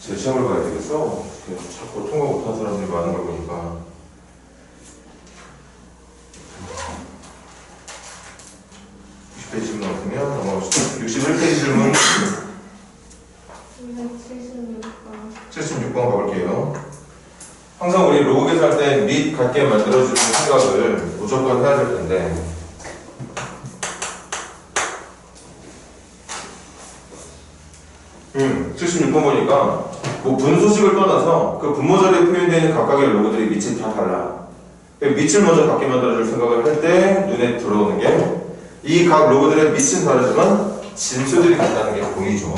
제 시험을 봐야 되겠어? 자꾸 통과 못한 사람들이 많은 걸 보니까. 60페이지 질문 없으면 넘어갑시다. 61페이지 질문 76번 가볼게요. 항상 우리 로그 계산할 때 및 같게 만들어주는 생각을 무조건 해야 될 텐데, 76번 보니까 뭐 분소식을 떠나서 그 분모자리에 표현되어 있는 각각의 로그들이 밑이 다 달라. 밑을 먼저 같게 만들어줄 생각을 할 때 눈에 들어오는 게 이 각 로그들의 밑은 다르지만 진수들이 같다는 게 보이죠.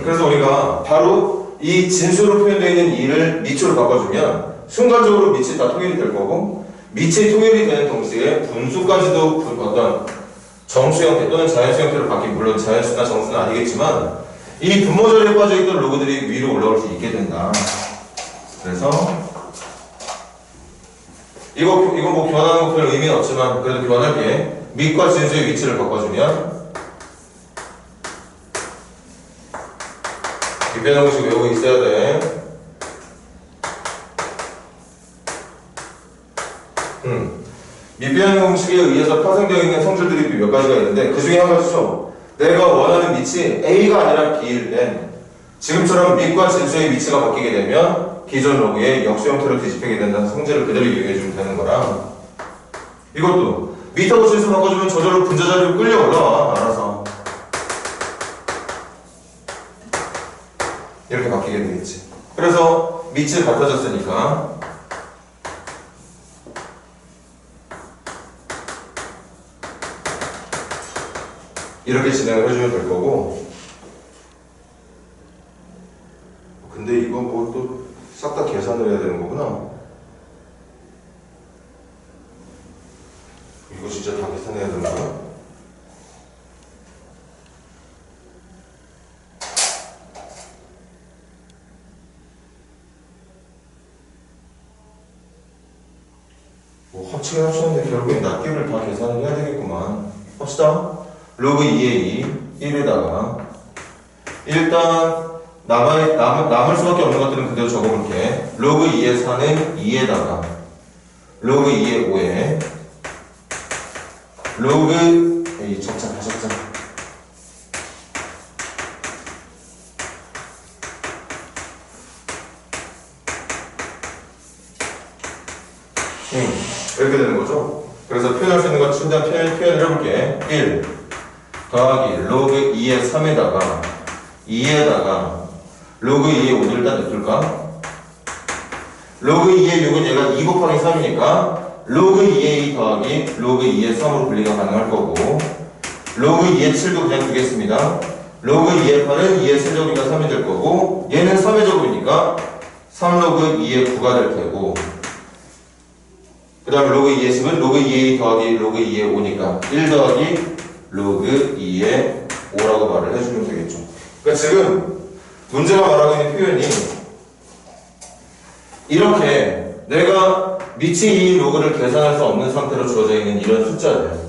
그래서 우리가 바로 이 진수로 표현되어 있는 2를 밑으로 바꿔주면 순간적으로 밑이 다 통일이 될 거고, 밑이 통일이 되는 동시에 분수까지도 어떤 정수 형태 또는 자연수 형태로 바뀐, 물론 자연수나 정수는 아니겠지만 이 분모자리에 빠져있던 로그들이 위로 올라올 수 있게 된다. 그래서 이거 뭐 교환하는 거 별 의미는 없지만 그래도 교환할게. 밑과 진수의 위치를 바꿔주면 밑변형 공식 외우고 있어야 돼. 밑변형 공식에 의해서 파생되어 있는 성질들이 몇 가지가 있는데 그 중에 한 가지죠. 내가 원하는 밑이 A가 아니라 B일 땐 지금처럼 밑과 진수의 위치가 바뀌게 되면 기존 로그의 역수 형태로 뒤집히게 된다는 성질을 그대로 이용해주면 되는 거라. 이것도 밑하고 진수 바꿔주면 저절로 분자자리로 끌려 올라와. 알아서 이렇게 바뀌게 되겠지. 그래서 밑이 같아졌으니까 이렇게 진행을 해주면 될 거고, 근데 이거 뭐 또 싹 다 계산을 해야 되는 거구나. 이거 진짜 다 계산해야 되는 거야? 뭐 합치긴 합쳤는데 결국엔 낱개를 다 계산을 해야 되겠구만. 합시다. 로그 2의 2, 1에다가 일단 남을 수밖에 없는 것들은 그대로 적어볼게. 로그 2의 4는 2에다가 로그 2의 5에 로그 적자 이렇게 되는 거죠. 그래서 표현할 수 있는 것 최대한 표현을 해볼게. 1 더하기 로그 2의 3에다가 2에다가 로그 2의 5를 일단 냅둘까? 로그 2의 6은 얘가 2 곱하기 3이니까 로그 2의 2 더하기 로그 2의 3으로 분리가 가능할 거고, 로그 2의 7도 그냥 두겠습니다. 로그 2의 8은 2의 세제곱이니까 3이 될 거고, 얘는 3의 제곱이니까 3로그 2의 9가 될 테고, 그 다음에 로그 2의 10은 로그 2의 2 더하기 로그 2의 5니까 1 더하기 로그 2의 5라고 말을 해주면 되겠죠. 그러니까 지금 문제가 말하고 있는 표현이 이렇게 내가 밑이 이 로그를 계산할 수 없는 상태로 주어져 있는 이런 숫자들.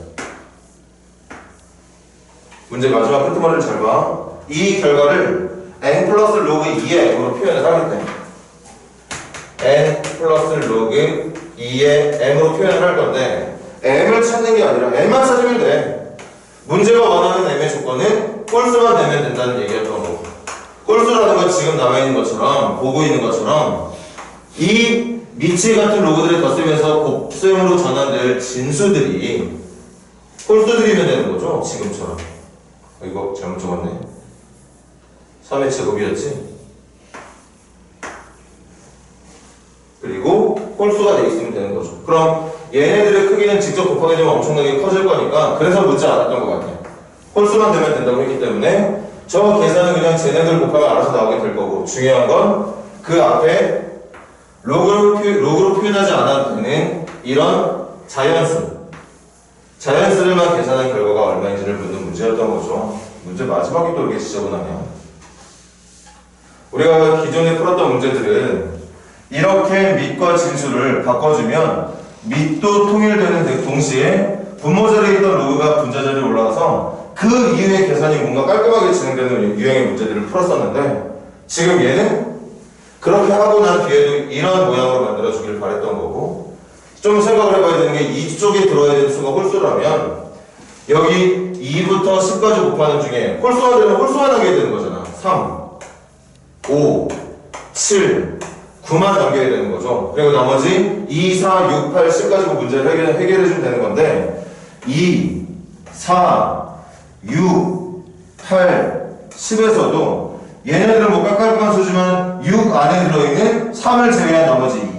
문제 마지막 끄트머리를 잘 봐. 이 결과를 n 플러스 로그 2의 m으로 표현을 하겠다. n 플러스 로그 2의 m으로 표현을 할 건데 m을 찾는 게 아니라 m만 찾으면 돼. 문제가 원하는 m의 조건은 홀수만 되면 된다는 얘기였던 거고, 홀수라는 건 지금 나와있는 것처럼 보고 있는 것처럼 이 밑이 같은 로그들을 덧쓰면서 곱셈으로 전환될 진수들이 홀수들이면 되는 거죠. 지금처럼. 이거 잘못 적었네. 3의 제곱이었지. 그리고 홀수가 돼 있으면 되는 거죠. 그럼 얘네들의 크기는 직접 곱하게 되면 엄청나게 커질 거니까 그래서 묻지 않았던 것 같아요. 홀수만 되면 된다고 했기 때문에 저 계산은 그냥 쟤네들 곱하면 알아서 나오게 될 거고, 중요한 건 그 앞에 로그로 표현하지 않아도 되는 이런 자연수, 자연수를만 계산한 결과가 얼마인지를 묻는 문제였던 거죠. 문제 마지막에 또 이렇게 지저분하냐. 우리가 기존에 풀었던 문제들은 이렇게 밑과 진수를 바꿔주면 밑도 통일되는 동시에 분모 자리에 있던 로그가 분자 자리에 올라가서 그 이후에 계산이 뭔가 깔끔하게 진행되는 유형의 문제들을 풀었었는데 지금 얘는 그렇게 하고 난 뒤에도 이런 모양으로 만들어주길 바랬던 거고 좀 생각을 해봐야 되는 게 이쪽에 들어야 되는 수가 홀수라면 여기 2부터 10까지 곱하는 중에 홀수가 되면 홀수만 남겨야 되는 거잖아. 3, 5, 7, 9만 남겨야 되는 거죠. 그리고 나머지 2, 4, 6, 8, 10 가지고 문제를 해결해주면 되는 건데 2, 4, 6, 8, 10에서도 얘네들은 뭐 깎아깎아 수지만 6 안에 들어있는 3을 제외한 나머지 2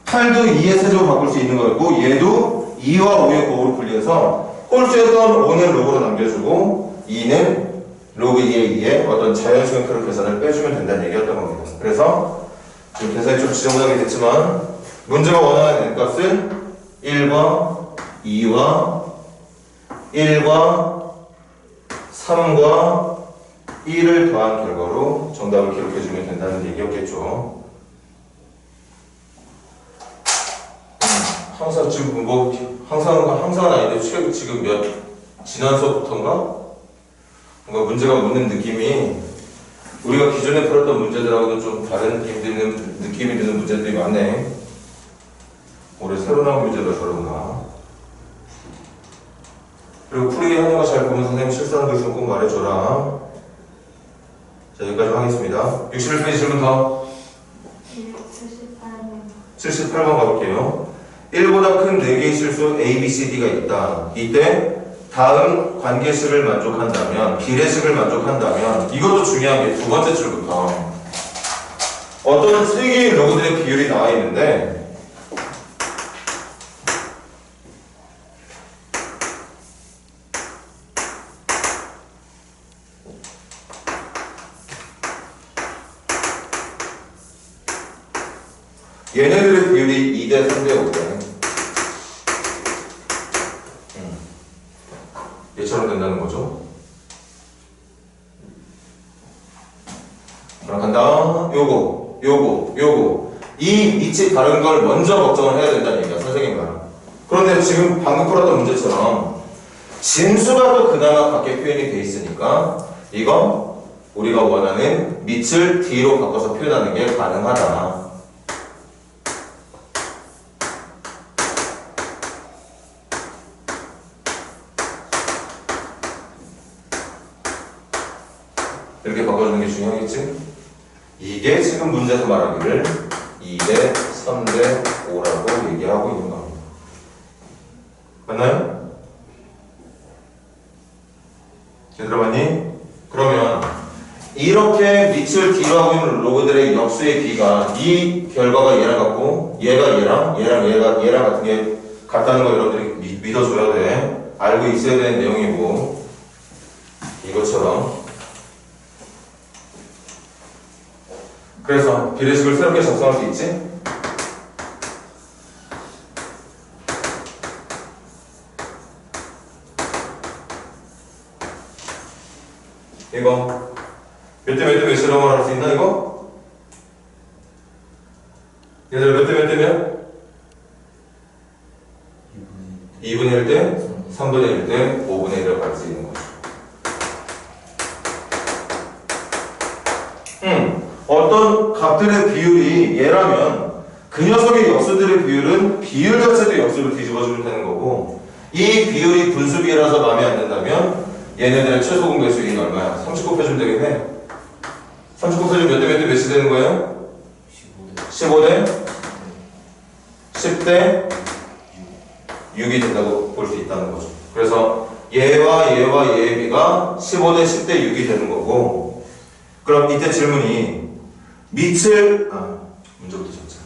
8도 2의 세제곱 바꿀 수 있는 거였고 얘도 2와 5의 곱으로 분리해서 홀수였던 5는 로그로 남겨주고 2는 로그 2의 2의 어떤 자연수형표로 계산을 빼주면 된다는 얘기였던 겁니다. 그래서 지금 계산이 좀 지저분하게 됐지만 문제가 원하는 n값은 1과 2와 1과 3과 1을 더한 결과로 정답을 기록해주면 된다는 얘기였겠죠. 항상 지금 뭐 항상은 아닌데 지금 지난 수업부터인가? 뭔가 문제가 묻는 느낌이 우리가 기존에 풀었던 문제들하고는 좀 다른 느낌이 드는 문제들이 많네. 올해 새로 나온 문제가 저런가. 그리고 풀이하는 거 잘 보면 선생님 실수하는 거 있으면 꼭 말해줘라. 자, 여기까지 하겠습니다. 61페이지 질문 더. 78번 가볼게요. 1보다 큰 4개의 실수 A, B, C, D가 있다. 이때 다음 관계식을 만족한다면, 비례식을 만족한다면 이것도 중요한 게 두 번째 줄부터 어떤 3개의 로그들의 비율이 나와 있는데 얘네들의 비율이 2대 3대 5대 얘처럼 된다는 거죠. 그럼 간다. 요거 이 위치 다른 걸 먼저 걱정을 해야 된다는 얘기야 선생님 말. 그런데 지금 방금 풀었던 문제처럼 진수가 또 그나마 같게 표현이 돼 있으니까 이거 우리가 원하는 밑을 D로 바꿔서 표현하는 게 가능하다. 이렇게 바꿔주는 게 중요하겠지? 이게 지금 문제에서 말하기를 2대 3대 5라고 얘기하고 있는 겁니다. 맞나요? 얘들아 맞니? 그러면 이렇게 밑을 D로 하고 있는 로그들의 역수의 B가 이 결과가 얘랑 같고 얘가 얘랑 같은 게 같다는 거 여러분들이 믿어줘야 돼. 알고 있어야 되는 내용이고 이것처럼 그래서 비례식을 새롭게 작성할 수 있지? 이거 몇 대 몇 대 몇이라고 말할 수 있나 이거? 얘들 몇 대 몇 대면? 2분의 1 대 3분의 1 대 5분의 1이라고 할 수 있는 거죠. 어떤 값들의 비율이 얘라면 그 녀석의 역수들의 비율은 비율 자체도 역수로 뒤집어주면 되는 거고 이 비율이 분수비라서 마음에 안 든다면 얘네들의 최소 공배수인 얼마야? 30 곱해주면 되겠네. 30 곱해주면 몇 대 몇 대 몇이 되는 거예요? 15대 10대 6이 된다고 볼 수 있다는 거죠. 그래서 얘와 얘의 비가 15대 10대 6이 되는 거고 그럼 이때 질문이 밑을 문제부터 적자.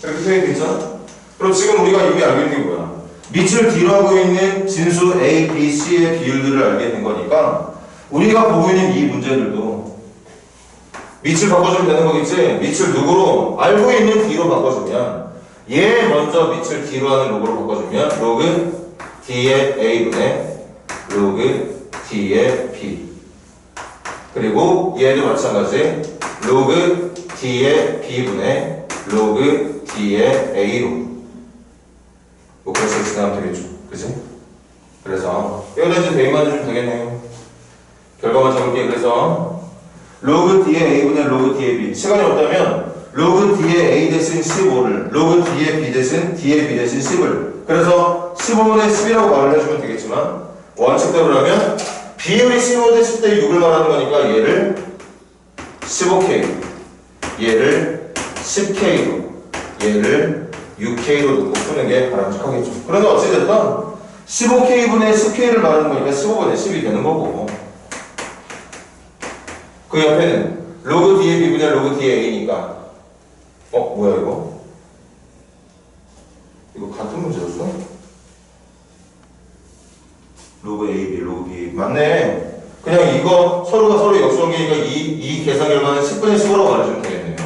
이렇게 표현이 되잖아? 그럼 지금 우리가 이미 알고 있는 게 뭐야? 밑을 뒤로 하고 있는 진수 A, B, C의 비율들을 알게 된 거니까 우리가 보고 있는 이 문제들도 밑을 바꿔주면 되는 거겠지? 밑을 누구로? 알고 있는 D로 바꿔주면 얘 먼저 밑을 D로 하는 로그로 바꿔주면 로그 D의 A분의 로그 D의 B 그리고 얘도 마찬가지 로그 D의 B분의 로그 D의 A로 뭐 그래서 지나면 되겠죠. 그치? 그래서 여기다 이제 대입만 해주면 되겠네요. 결과만 적을게. 그래서 로그 D의 A분의 로그 D의 B 시간이 없다면 로그 D의 A 대신 15를 로그 D의 B 대신 D의 B 대신 10을 그래서 15분의 10이라고 말을 해주면 되겠지만 원칙대로라면 비율이 15 대 10 대 6을 말하는 거니까 얘를 15K 얘를 10K로 얘를 6K로 놓고 푸는 게 바람직하겠죠. 그런데 어찌됐든 15K분의 10K를 말하는 거니까 15분의 10이 되는 거고 그 옆에는 로그 D의 B분의 로그 D의 A니까 뭐야 이거? 이거 같은 문제였어? 로그 A, B, 로그 B 맞네. 그냥 이거 서로가 서로 역수관계니까 이 계산 결과는 10분의 15라고 말해주면 되겠네요.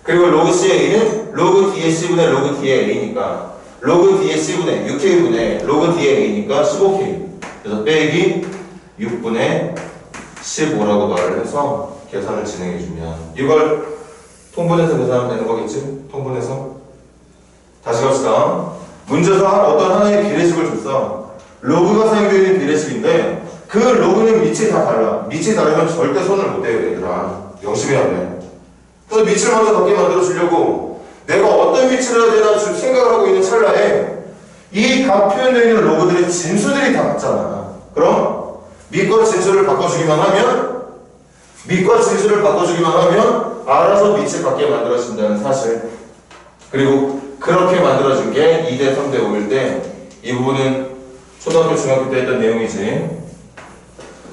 그리고 로그 CA는 로그 D의 C분의 로그 D의 A니까 로그 D의 C분의 6K분의 로그 D의 A니까 15K 그래서 빼기 6분의 15라고 말을 해서 계산을 진행해주면 이걸 통분해서 계산하면 되는 거겠지? 통분해서 다시 갑시다. 문제에서 어떤 하나의 비례식을 줬어. 로그가 사용되어 있는 비례식인데 그 로그는 밑이 다 달라. 밑이 다르면 절대 손을 못 대요 얘들아. 명심해야 돼. 그래서 밑을 먼저 덮게 만들어 주려고 내가 어떤 위치를 해야 되나 지금 생각을 하고 있는 찰나에 이 각 표현되어 있는 로그들의 진수들이 다 같잖아. 그럼 밑과 진수를 바꿔주기만 하면 알아서 밑을 갖게 만들어진다는 사실. 그리고 그렇게 만들어진 게 2대 3대 5일 때 이 부분은 초등학교 중학교 때 했던 내용이지.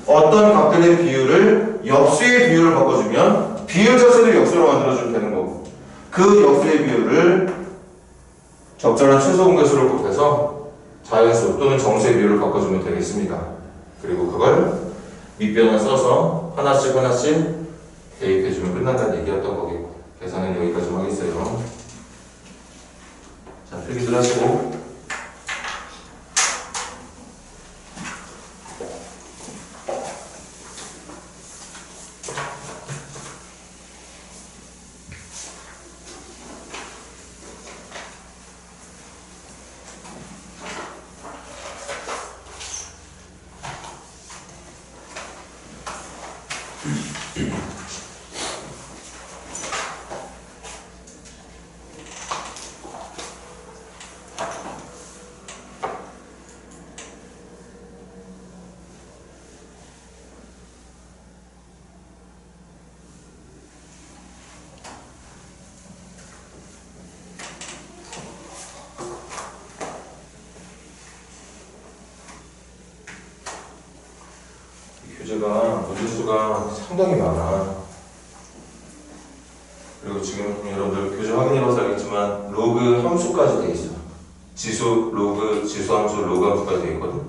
어떤 값들의 비율을 역수의 비율을 바꿔주면 비율 자체를 역수로 만들어주면 되는 거고 그 역수의 비율을 적절한 최소 공개수를 곱해서 자연수 또는 정수의 비율을 바꿔주면 되겠습니다. 그리고 그걸 밑변을 써서 하나씩 대입해주면 끝난다는 얘기였던 거겠고 계산은 여기까지 하겠어요. 자, 필기들 하시고 교재가 문제수가 상당히 많아. 그리고 지금 여러분들 교재 확인해봐서 알겠지만 로그 함수까지 돼 있어. 지수, 로그, 지수 함수, 로그 함수까지 돼 있거든.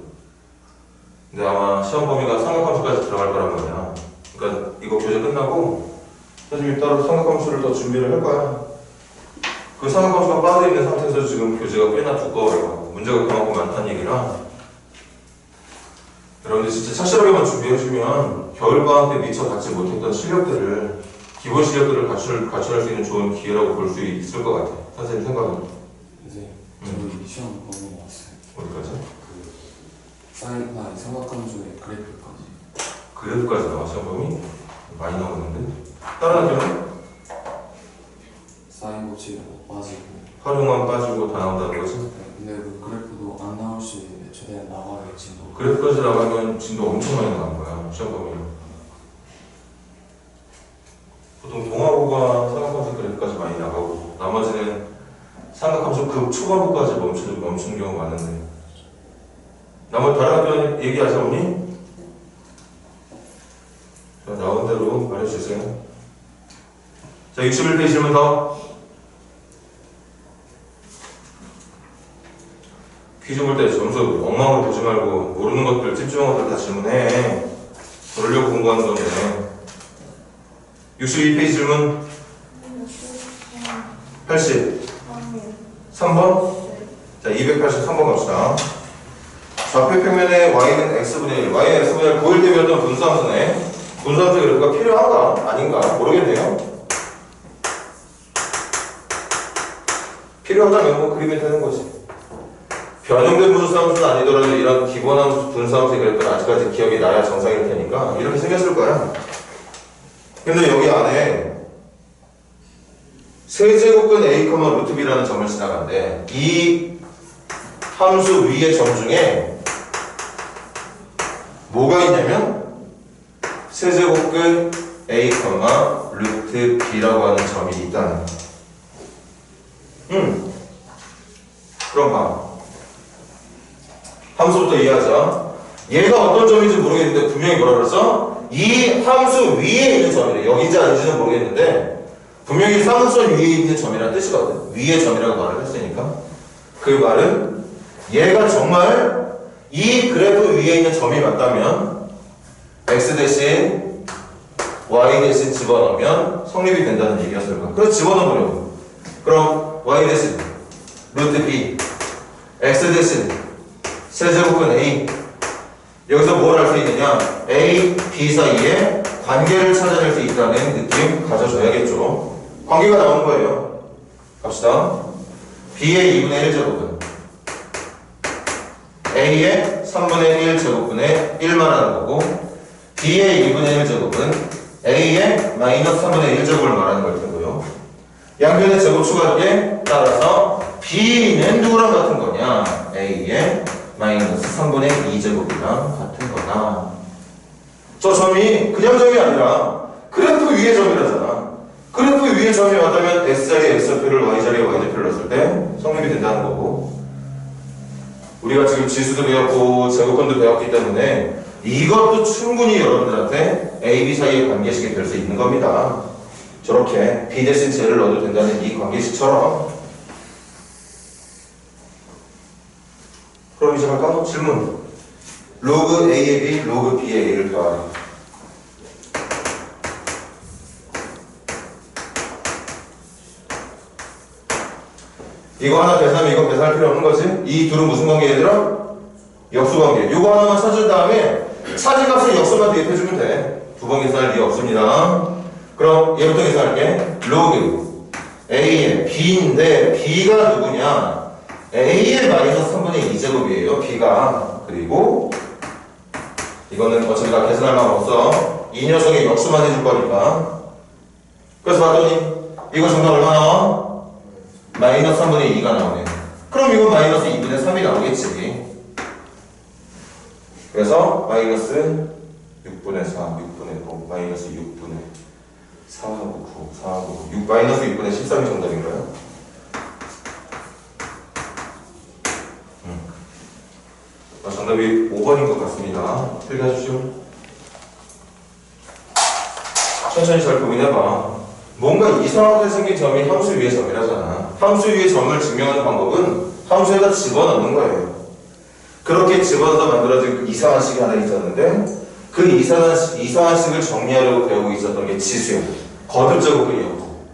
근데 아마 시험 범위가 삼각함수까지 들어갈 거란 말이야. 그러니까 이거 교재 끝나고 선생님이 따로 삼각함수를 더 준비를 할 거야. 그 삼각함수가 빠져있는 상태에서 지금 교재가 꽤나 두꺼워요. 문제가 그만큼 많다는 얘기라 여러분들 진짜 착실하게만 준비해주면 겨울방학 때 미처 갖지 못했던 실력들을 기본 실력들을 갖춰낼 수 있는 좋은 기회라고 볼 수 있을 것 같아. 선생님 생각은? 선생님, 저희 시험 범위 나왔어요. 어디까지? 삼각함수의 그래프까지. 그래프까지 나와 시험 범위? 많이 나오는데? 다른 학교는? 사인 고치고 빠지고. 활용만 빠지고 다 나온다는 거지? 네, 근데 그 그래프도 안 나올 시 최대한 나가겠지. 그래프까지 나가면 진도 엄청 많이 나간 거야 시험 범위. 보통 동화고가 삼각함수 그래프까지 많이 나가고 나머지는 삼각함수 급 초반부까지 멈추는 경우가 많은데 나머지 다른 학교는 얘기하자 없니? 자, 나온 대로 말해주세요. 자, 61페이지 질문 더. 퀴즈 볼 때 점수 엉망으로 보지 말고 모르는 것들 집중한 것들 다 질문해. 그러려고 공부하는 건데. 62페이지 질문 80 3번. 자, 283번 갑시다. 좌표 평면에 y는 x분의 1, y는 x분의 1 고일 대비했던 분수함수네. 분수함수 그래프가 필요한가? 아닌가? 모르겠네요. 필요하다면 뭐 그리면 되는 거지. 변형된 분수함수는 아니더라도 이런 기본 분수함수의 그래프는 아직까지 기억이 나야 정상일 테니까 이렇게 생겼을 거야. 근데 여기 안에 세제곱근 a, 루트 b라는 점을 지나간대. 이 함수 위의 점 중에 뭐가 있냐면 세제곱근 a, 루트 b라고 하는 점이 있다는. 그럼 봐. 함수부터 이해하자. 얘가 어떤 점인지 모르겠는데 분명히 뭐라 그랬어? 이 함수 위에 있는 점이래. 여기인지 아닌지는 모르겠는데 분명히 사분선 위에 있는 점이라는 뜻이거든. 위의 점이라고 말을 했으니까. 그 말은 얘가 정말 이 그래프 위에 있는 점이 맞다면 x 대신 y 대신 집어넣으면 성립이 된다는 얘기였을 거야. 그래서 집어넣으려고. 그럼 y 대신 루트 b x 대신 세제곱근 a. 여기서 뭘 알 수 있느냐? a, b 사이에 관계를 찾아낼 수 있다는 느낌 가져줘야겠죠. 관계가 나오는 거예요. 갑시다. b의 2분의 1 제곱은 a의 3분의 1 제곱분의 1만 하는 거고, b의 2분의 1 제곱은 a의 마이너스 3분의 1 제곱을 말하는 걸 테고요. 양변의 제곱 추가에 따라서 b는 누구랑 같은 거냐? a의 마이너스 3분의 2제곱이랑 같은 거다. 저 점이 그냥 점이 아니라 그래프 위의 점이라잖아. 그래프 위의 점이 맞다면 x자리에 x표를 y자리에 y표를 넣었을 때 성립이 된다는 거고, 우리가 지금 지수도 배웠고 제곱근도 배웠기 때문에 이것도 충분히 여러분들한테 a, b 사이의 관계식이 될 수 있는 겁니다. 저렇게 b 대신 제를 넣어도 된다는 이 관계식처럼. 그럼 이제 갈까? 질문. 로그 a의 b, 로그 b의 a를 더하래. 이거 하나 계산하면 이거 계산할 필요 없는 거지? 이 둘은 무슨 관계 얘들아? 역수관계. 이거 하나만 찾은 다음에 찾은 값을 역수만 대입해주면 돼. 두 번 계산할 이유 없습니다. 그럼 얘부터 계산할게. 로그 a의 b인데 b가 누구냐? a의 마이너스 3분의 2제곱이에요. b가. 그리고 이거는 어차피 다 계산할 마음 없어. 이 녀석의 역수만 해줄 거니까. 그래서 봤더니 이거 정답 얼마 나와? 마이너스 3분의 2가 나오네. 그럼 이건 마이너스 2분의 3이 나오겠지. 그래서 마이너스 6분의 4, 6분의 5, 마이너스 6분의 4하고 9, 4하고 9, 6, 마이너스 6분의 13이 정답인가요? 정답이 5번인 것 같습니다. 필기하십시오. 천천히 잘 고민해봐. 뭔가 이상하게 생긴 점이 함수 위의 점이라잖아. 함수 위의 점을 증명하는 방법은 함수에다 집어넣는 거예요. 그렇게 집어넣어서 만들어진 그 이상한 식이 하나 있었는데 그 이상한 식을 정리하려고 배우고 있었던 게 지수예요. 거듭제곱근이었고.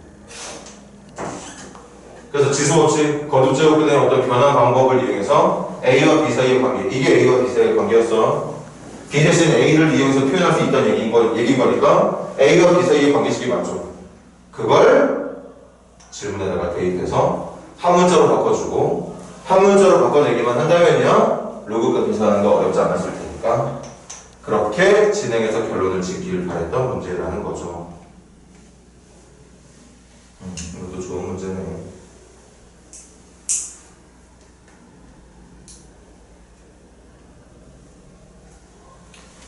그래서 지수 없이 거듭제곱근의 어떤 변환 방법을 이용해서 A와 B 사이의 관계, 이게 A와 B 사이의 관계였어. B 대신 A를 이용해서 표현할 수 있다는 얘기인 거니까 A와 B 사이의 관계식이 맞죠. 그걸 질문에다가 대입해서 한 문자로 바꿔주고, 한 문자로 바꿔내기만 한다면요 로그가 계산하는 거 어렵지 않았을 테니까 그렇게 진행해서 결론을 짓기를 바랬던 문제라는 거죠. 이것도 좋은 문제네.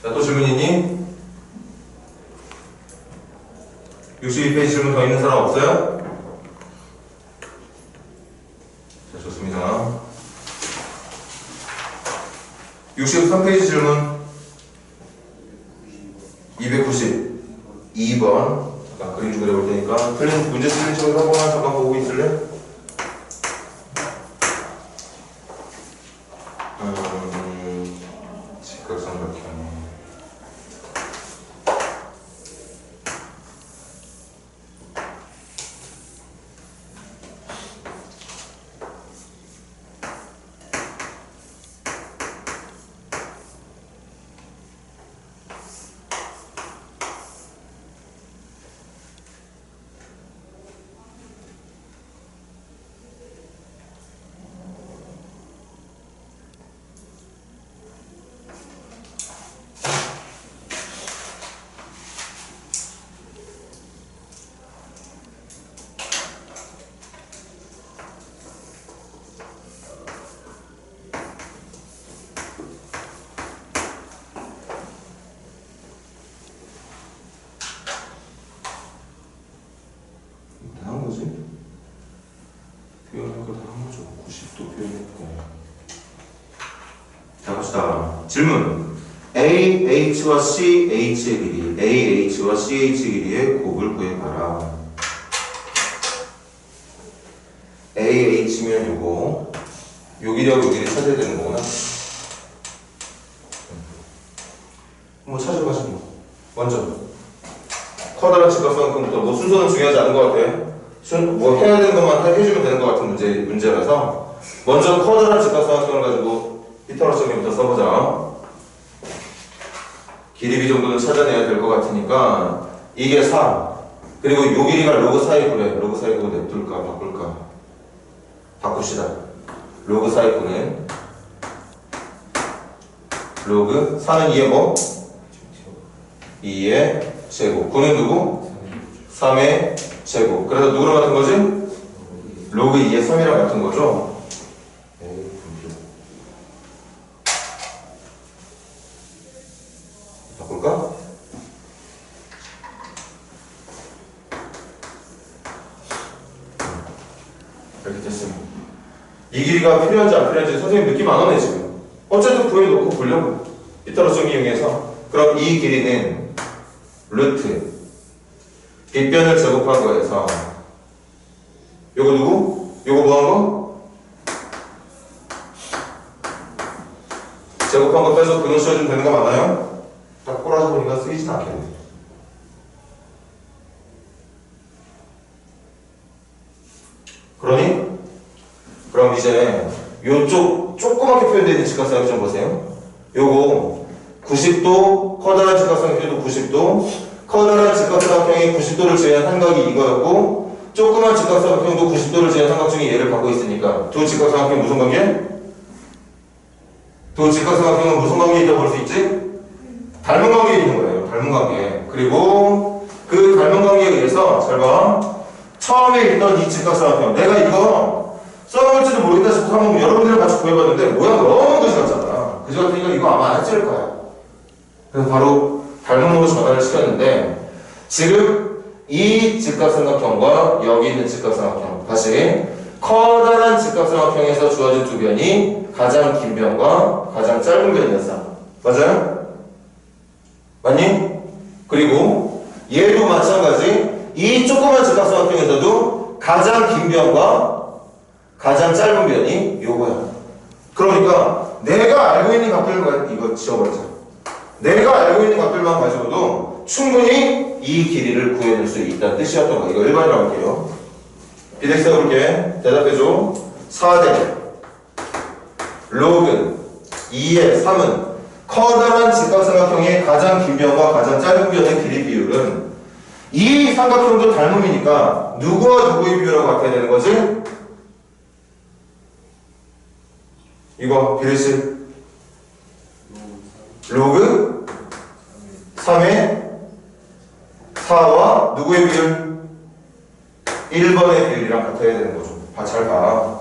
자, 또 질문 있니? 62페이지 질문 더 있는 사람 없어요? 자, 좋습니다. 63페이지 질문 292번. 잠깐 그림 좀 그려볼 테니까 틀린 문제 틀린 척을 한 번만 잠깐 보고 있을래? 자, 봅시다. 질문. AH와 CH의 길이, AH와 CH 길이의 곱을 구해봐라. AH면 요거, 요 길이하고 요 길이 찾아야 되는 거구나. 뭐 찾으러 가시는 거. 먼저 커다란 직각삼각형부터 뭐 순서는 중요하지 않은 것 같아. 뭐 해야 되는 것만 해주면 되는 것 같은 문제라서 먼저 커다란 직각삼각형을 가지고 피타고라스 정리부터 써보자. 길이 b 정도는 찾아내야 될 것 같으니까 이게 4 그리고 요 길이가 로그 4의 9래. 로그 4의 9 냅둘까 바꿀까? 바꿉시다. 로그 4의 9는 로그 4는 2의 뭐? 2의 제곱. 9는 누구? 3의 제곱. 그래서 누구랑 같은 거지? 로그 2의 3이랑 같은 거죠? 바꿀까? 이렇게 됐습니다. 이 길이가 필요한지 안 필요한지 선생님 느낌 안 오네 지금. 어쨌든 구해놓고 보려고. 피타고라스 정리 이용해서 그럼 이 길이는 루트 빗변을 제곱한 거에서 요거 누구? 요거 뭐한 거? 제곱한 거 빼서 근호 씌워주면 되는 거 맞나요? 딱 꼬라서 보니까 쓰이진 않겠네. 그러니? 그럼 이제 요쪽 조그맣게 표현되어 직각삼각형 좀 보세요. 요거 90도 커다란 직각삼각형도 90도 커다란 직각삼각형이 90도를 제한 삼각이 이거였고 조그만 직각삼각형도 90도를 제한 삼각 중에 얘를 갖고 있으니까 두 직각삼각형이 무슨 관계? 두 직각삼각형은 무슨 관계에 있다고 볼 수 있지? 닮은 관계에 있는 거예요. 닮은 관계. 그리고 그 닮은 관계에 의해서 잘 봐. 처음에 있던 이 직각삼각형 내가 이거 써먹을지도 모르겠다 싶어서 한번 여러분들이랑 같이 구해봤는데 모양 너무 그지 같잖아. 그지 같으니까 이거 아마 안 찔릴 거야. 그래서 바로 닮은 으로 전환을 시켰는데 지금 이 직각삼각형과 여기 있는 직각삼각형 다시 커다란 직각삼각형에서 주어진 두 변이 가장 긴 변과 가장 짧은 변이었어. 맞아요? 맞니? 그리고 얘도 마찬가지 이 조그만 직각삼각형에서도 가장 긴 변과 가장 짧은 변이 요거야. 그러니까 내가 알고 있는 각들만 이거 지워버리자. 내가 알고 있는 각들만 가지고도 충분히 이 길이를 구해낼 수 있다는 뜻이었던 거야. 이거 1번이라고 할게요. 비덱스 해볼게. 대답해줘. 4대 로그 2의 3은 커다란 직각삼각형의 가장 긴 변과 가장 짧은 변의 길이 비율은 이 삼각형도 닮음이니까 누구와 누구의 비율하고 같아야 되는 거지? 이거 비례식 로그 3의 4와 누구의 비율? 1번의 비율이랑 같아야 되는 거죠. 잘 봐.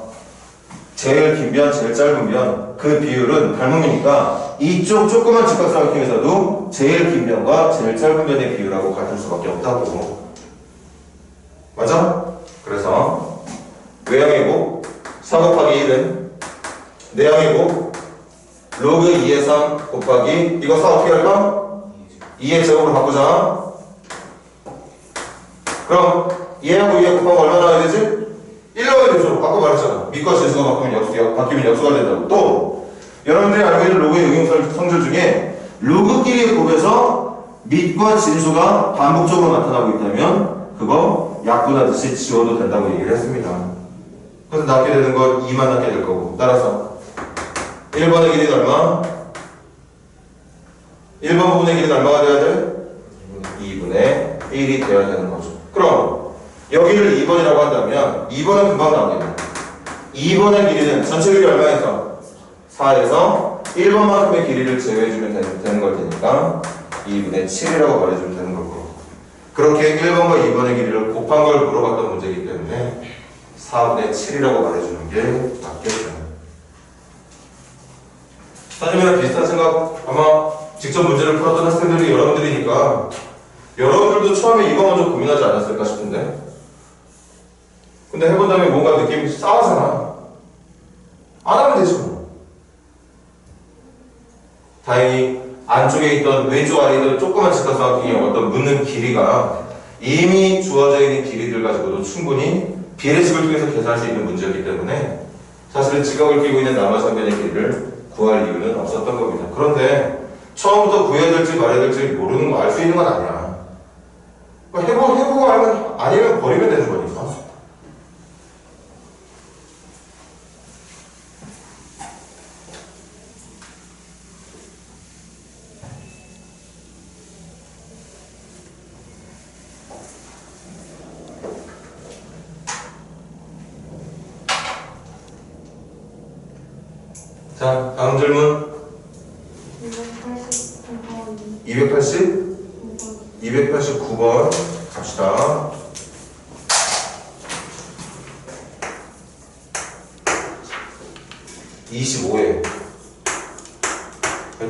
제일 긴 변, 제일 짧은 변, 그 비율은 닮음이니까 이쪽 조그만 직각삼각형에서도 제일 긴 변과 제일 짧은 변의 비율하고 같을 수밖에 없다고. 맞아? 그래서 외형이고 4 곱하기 1은 내형이고 로그 2의 3 곱하기 이거 4 어떻게 할까? 2의 제곱으로 바꾸자. 그럼 얘하고 2의 곱하면 얼마 나와야 되지? 1 나와야 되죠. 아까 말했잖아. 밑과 진수가 바뀌면 역수가 된다고. 또 여러분들이 알고 있는 로그의 응용성질 중에 로그끼리의 곱에서 밑과 진수가 반복적으로 나타나고 있다면 그거 약분하듯이 지워도 된다고 얘기를 했습니다. 그래서 낳게 되는 건 2만 낳게 될 거고. 따라서 1번의 길이는 얼마? 1번 부분의 길이는 얼마가 돼야 돼? 2분의 1이 돼야 되는 거죠. 그럼 여기를 2번이라고 한다면 2번은 금방 나오겠네. 2번의 길이는 전체 길이 얼마에서? 4에서 1번만큼의 길이를 제외해주면 되는 걸 테니까 2분의 7이라고 말해주면 되는 거고. 그렇게 1번과 2번의 길이를 곱한 걸 물어봤던 문제이기 때문에 4분의 7이라고 말해주는 게 맞겠죠. 사진이랑 비슷한 생각 아마 직접 문제를 풀었던 학생들이 여러분들이니까 여러분들도 처음에 이거 먼저 고민하지 않았을까 싶은데 근데 해본 다음에 뭔가 느낌이 싸하잖아. 안 하면 되지 뭐. 다행히 안쪽에 있던 왼쪽 아래 있던 조그만 직각삼각형의 어떤 묻는 길이가 이미 주어져 있는 길이들 가지고도 충분히 비례식을 통해서 계산할 수 있는 문제였기 때문에 사실은 직각을 끼고 있는 나머지변의 길이를 구할 이유는 없었던 겁니다. 그런데 처음부터 구해야 될지 말아야 될지 모르는 거 알 수 있는 건 아니야. 해보고 알면 아니면 버리면 되는 거니까. 자, 다음 질문. 289번 갑시다. (25회)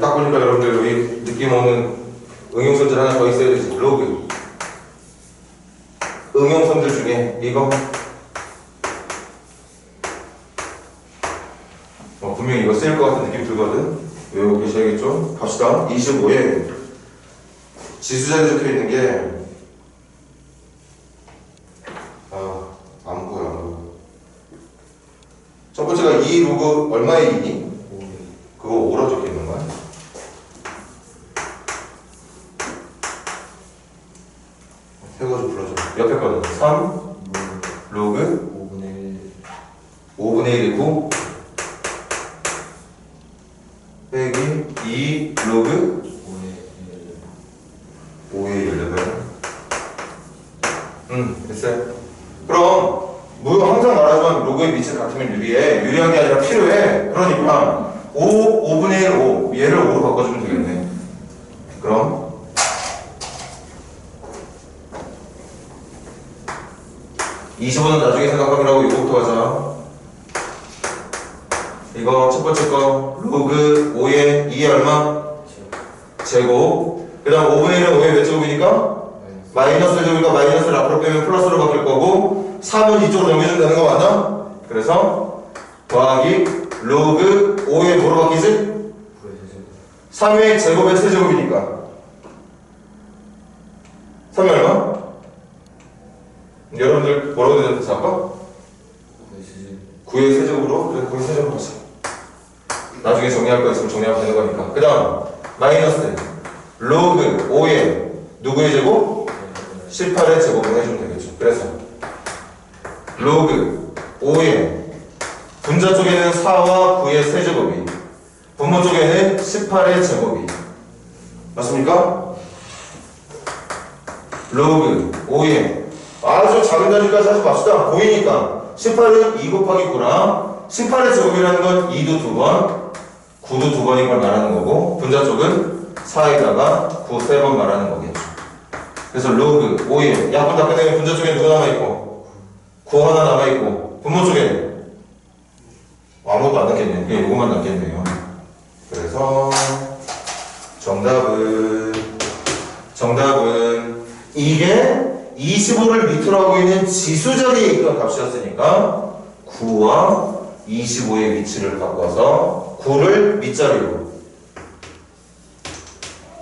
딱 보니까 여러분들 여기 느낌 오는 응용선들 하나 더 있어야 되지. 로그 응용선들 중에 이거 분명히 이거 쓰일 것 같은 느낌이 들거든. 외우고 계셔야겠죠? 갑시다. 25에 지수자에 적혀 있는 게 안 보여. 첫 번째가 2 로그 얼마의 2니? 그거 5로 적혀 있는 거야? 세고 좀 불러줘. 옆에 거는 3 로그 5분의 1이고 빼기 2 로그 5의 11. 됐어요. 그럼 항상 말하지만 로그의 밑이 같으면 유리한 게 아니라 필요해. 그러니까 5분의 1 5 얘를 5로 바꿔주면 되겠네. 그럼 25는 나중에 생각하기로 하고 이거부터 하자. 이거 첫 번째 거 로그 5의 2의 얼마? 제곱. 그 다음 5분의 1은 5의 몇 제곱이니까? 마이너스 제곱이니까 마이너스를 앞으로 빼면 플러스로 바뀔 거고 3은 이쪽으로 넘겨주면 되는 거 맞나? 그래서 더하기 로그 5의 뭐로 바뀌지? 3의 제곱의 세제곱이니까 3이 얼마? 여러분들 뭐라고 대답해서 할까? 9의 세제곱으로? 그래 9의 세제곱 하자. 나중에 정리할 거 있으면 정리하면 되는 거니까. 그 다음 마이너스 로그 5의 누구의 제곱? 18의 제곱을 해주면 되겠죠. 그래서 로그 5의 분자 쪽에는 4와 9의 세제곱이 분모 쪽에는 18의 제곱이 맞습니까? 로그 5의 아주 작은 단위까지 하지 맙시다. 보이니까 18은 2 곱하기 9라 18의 제곱이라는 건 2도 2번 9도 2번인 걸 말하는 거고 분자 쪽은 4에다가 9 3번 말하는 거겠죠. 그래서 로그 5의 약분 다 끝내면 분자 쪽에 누가 남아있고 9 하나 남아있고 분모 쪽에 아무것도 안 남겠네. 그냥 이거만 남겠네요. 그래서 정답은 이게 25를 밑으로 하고 있는 지수 자리에 있던 값이었으니까 9와 25의 위치를 바꿔서 9를 밑자리로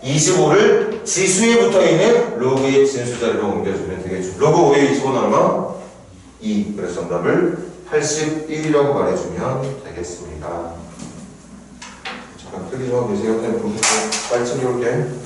25를 지수에 붙어있는 로그의 진수 자리로 옮겨주면 되겠죠. 로그 5의 25는 얼마? 2. 그래서 정답을 81이라고 말해주면 되겠습니다. 잠깐 크기 좀 하고 계세요. 그냥 보고 빨리 챙겨올게.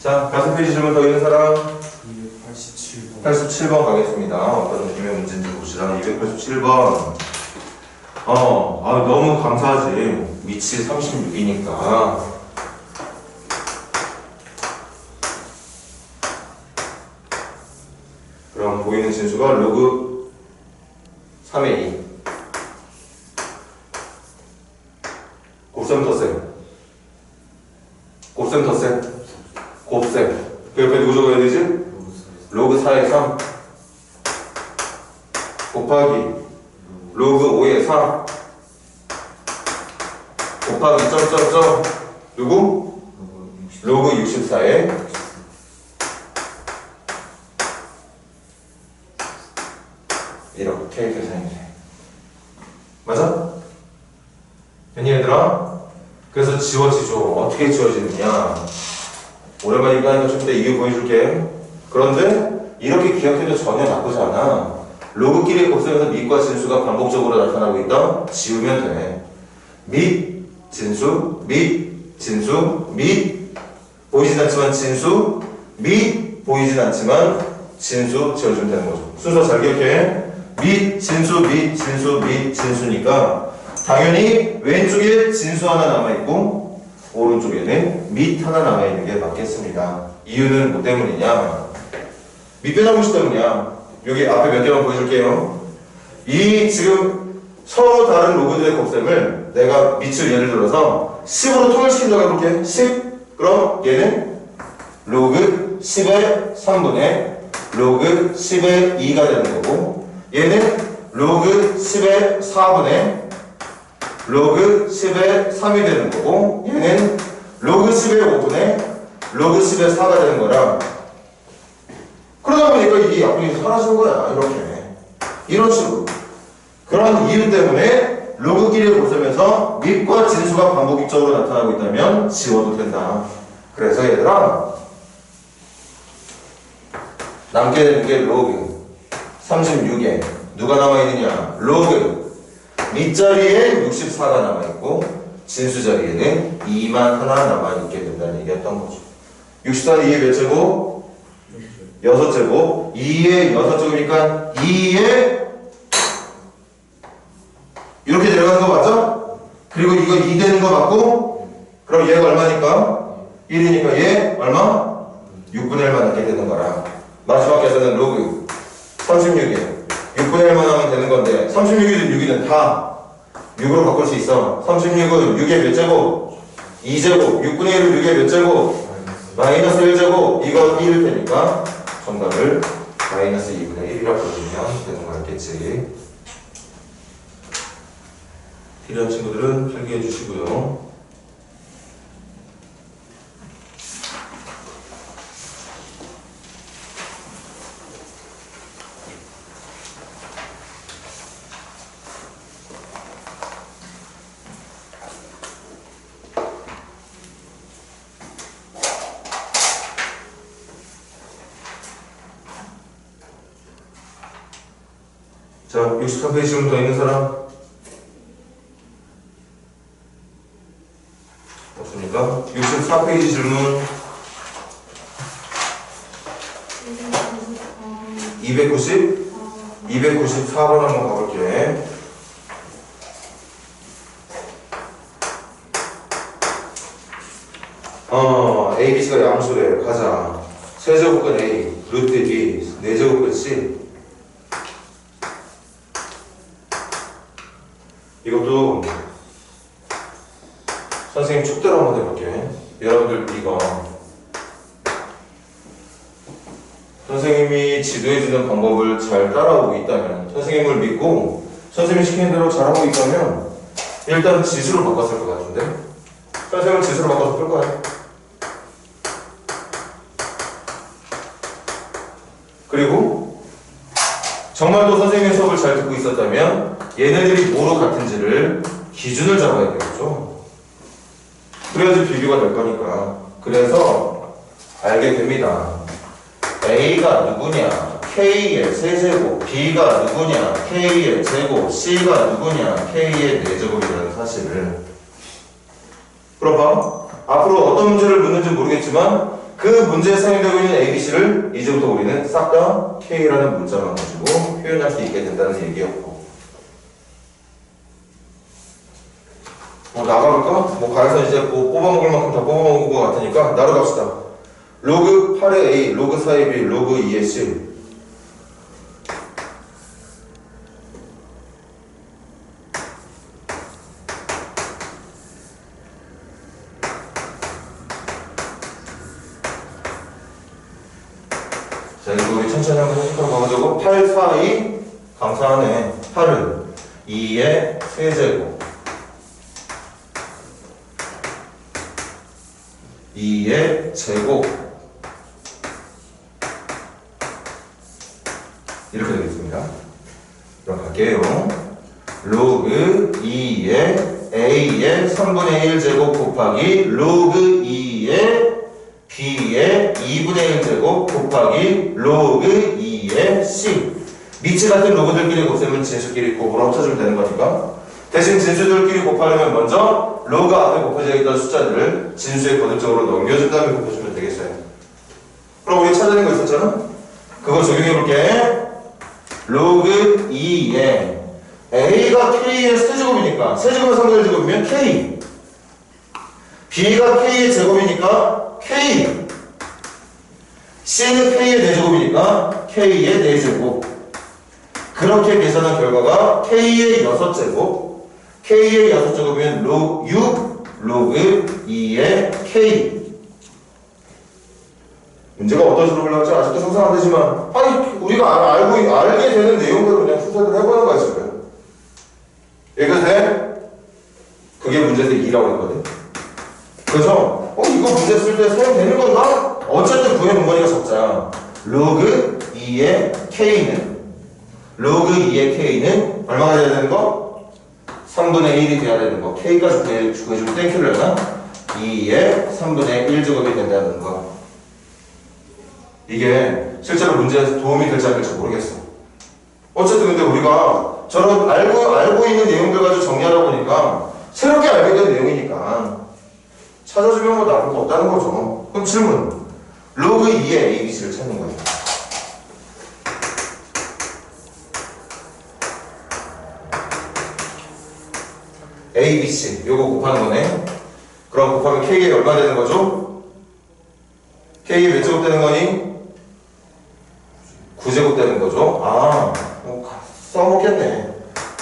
자, 5페이지 질문 더 있는 사람? 287번 87번 가겠습니다. 어떤 느낌의 문제인지 봅시다. 287번. 너무 감사하지. 밑이 36이니까. 그럼 보이는 진수가 로그 3의 2. 곱셈 덧셈. 곱셈 덧셈. 곱셈. 그 옆에 누구 적어야 되지? 로그 4의 3. 곱하기 로그 5의 4. 곱하기 점점점 누구? 로그 64의 이렇게 계산이 돼. 맞아? 됐니 얘들아? 그래서 지워지죠. 어떻게 지워지느냐? 오랜만이니까 하니까 좀 이따 이유 보여줄게. 그런데 이렇게 기억해도 전혀 나쁘지 않아. 로그끼리 곱셈에서 밑과 진수가 반복적으로 나타나고 있다? 지우면 돼. 밑, 진수, 밑, 진수, 밑. 보이진 않지만 진수, 밑. 보이진 않지만 진수 지워주면 되는 거죠. 순서 잘 기억해. 밑, 진수, 밑, 진수, 밑, 진수니까 당연히 왼쪽에 진수 하나 남아있고 오른쪽에는 밑 하나 남아있는 게 맞겠습니다. 이유는 뭐 때문이냐? 밑 빼놓은 것 때문이야. 여기 앞에 몇 개만 보여줄게요. 이 지금 서로 다른 로그들의 곱셈을 내가 밑을 예를 들어서 10으로 통일시킨다고 해볼게. 10. 그럼 얘는 로그 10의 3분의 로그 10의 2가 되는 거고, 얘는 로그 10의 4분의 로그 10의 3이 되는 거고, 얘는 로그 10의 5분의 로그 10의 4가 되는 거라. 그러다 보니까 이게 약분이 사라지는 거야. 이렇게. 이런 식으로. 그런 이유 때문에 로그끼리 곱셈에서 밑과 진수가 반복적으로 나타나고 있다면 지워도 된다. 그래서 얘들아, 남게 되는 게 로그 36에 누가 남아있느냐? 로그 밑자리에 64가 남아있고 진수 자리에는 2만 하나 남아있게 된다는 얘기였던 거죠. 64는 2의 몇 제곱? 6제곱. 2의 6제곱이니까 2의 이렇게 내려가는 거 맞죠? 그리고 이거 2 되는 거 맞고, 그럼 얘가 얼마니까? 1이니까 얘 얼마? 6분의 1만 남게 되는 거라. 마지막 계산은 로그 36에 6분의 1만 하면 되는 건데, 36이든 6이든 다 6으로 바꿀 수 있어. 36은 6의 몇 제곱? 2제곱. 6분의 1은 6의 몇 제곱? 마이너스 1제곱. 이거 1일 테니까 정답을 마이너스 2분의 1이라고 부르면 되는 거였겠지. 이런 친구들은 필기해 주시고요. 자, 63페이지 질문 더 있는 사람? 없습니까? 64페이지 질문 294번 한번 가볼게. A, B, C가 양수래. 가자. 세제곱근 A, 루트 B, 4제곱근 C. 이것도 선생님 축대로 한번 해볼게. 여러분들 이거 선생님이 지도해주는 방법을 잘 따라오고 있다면, 선생님을 믿고 선생님이 시키는 대로 잘하고 있다면 일단 지수로 바꿨을 것 같은데? 선생님은 지수로 바꿔서 풀 거야. 그리고 정말 또 선생님의 수업을 잘 듣고 있었다면 얘네들이 뭐로 같은지를 기준을 잡아야 되겠죠. 그래야지 비교가 될 거니까. 그래서 알게 됩니다. A가 누구냐? K의 세제곱. B가 누구냐? K의 제곱. C가 누구냐? K의 4제곱이라는 사실을. 그럼 봐. 앞으로 어떤 문제를 묻는지 모르겠지만 그 문제에 사용되고 있는 ABC를 이제부터 우리는 싹 다 K라는 문자만 가지고 표현할 수 있게 된다는 얘기였고, 나가볼까? 뭐 가에서 이제 뭐 뽑아먹을 만큼 다 뽑아먹은 것 같으니까 나로 갑시다. 로그 8의 A, 로그 4의 B, 로그 2의 C. 자, 이거 우리 천천히 한번 해석하고 가가지고 8, 4, 2 강사하네. 8은 2의 세제곱 2의 제곱 이렇게 되겠습니다. 그럼 갈게요. 로그 2의 A의 3분의 1 제곱 곱하기 로그 2의 B의 2분의 1 제곱 곱하기 로그 2의 C. 미치 같은 로그들끼리 곱셈은 진수끼리 곱으로 합쳐주면 되는 거니까. 대신 진수들끼리 곱하려면 먼저 로그 앞에 곱해져 있던 숫자들을 진수의 거듭적으로 넘겨준 다음에 곱해주면 되겠어요. 그럼 우리 찾아낸 거 있었잖아? 그거 적용해 볼게. 로그 2에 A가 K의 세제곱이니까 세제곱은 3분의 1제곱이면 K, B가 K의 제곱이니까 K, C는 K의 4제곱이니까 K의 4제곱. 그렇게 계산한 결과가 K의 6제곱, K의 6제곱이면 6 로그 2의 K. 문제가 어떤 식으로 흘러갈지 아직도 상상 안 되지만, 아니, 우리가 알게 되는 내용대로 그냥 수색을 해보는 거야, 지금. 여기까지 돼? 그게 문제에서 2라고 했거든. 그래서, 이거 문제 쓸 때 사용되는 건가? 어쨌든 구해놓은 거니까 적자. 로그 2의 K는, 로그 2의 K는 얼마가 돼야 되는 거? 3분의 1이 돼야 되는 거. K까지 구해주면 땡큐를 하나? 2의 3분의 1제곱이 된다는 거. 이게 실제로 문제에서 도움이 될지 안 될지 모르겠어. 어쨌든 근데 우리가 저런 알고 있는 내용들 가지고 정리하다 보니까 새롭게 알게 된 내용이니까 찾아주면 뭐 나쁠 거 없다는 거죠. 그럼 질문. 로그 2의 ABC를 찾는 거예요. ABC 요거 곱하는 거네. 그럼 곱하면 K에 얼마 되는 거죠? K에 몇 제곱 되는 거니? 9제곱 되는 거죠. 써먹겠네.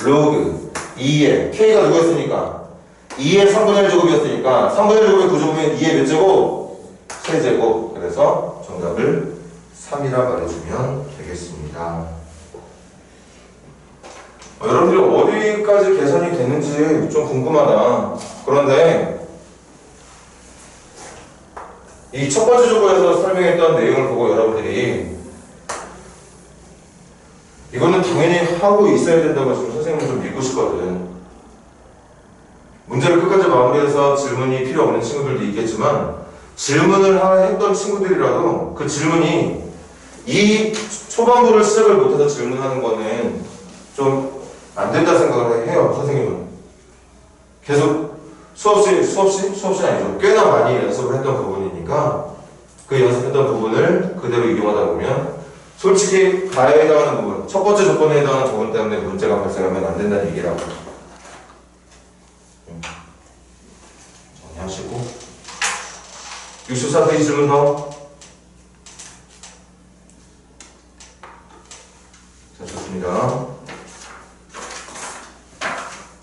로그 2에 K가 누구였으니까 2의 3분의 1 제곱이었으니까 3분의 1 제곱에 9제곱이면 2의 몇 제곱? 3제곱. 그래서 정답을 3이라 말해주면 되겠습니다. 여러분들이 어디까지 계산이 됐는지 좀 궁금하다. 그런데 이 첫 번째 조건에서 설명했던 내용을 보고 여러분들이 이거는 당연히 하고 있어야 된다고 지금 선생님은 좀 믿고 싶거든. 문제를 끝까지 마무리해서 질문이 필요 없는 친구들도 있겠지만 질문을 했던 친구들이라도 그 질문이 이 초반부를 시작을 못해서 질문하는 거는 좀 안 된다 생각을 해요, 선생님은. 계속 수없이 아니죠. 꽤나 많이 연습을 했던 부분이니까 그 연습했던 부분을 그대로 이용하다 보면 솔직히 가에 해당하는 부분, 첫 번째 조건에 해당하는 부분 때문에 문제가 발생하면 안 된다는 얘기라고. 정리하시고 64페이지 질문 더. 자, 좋습니다.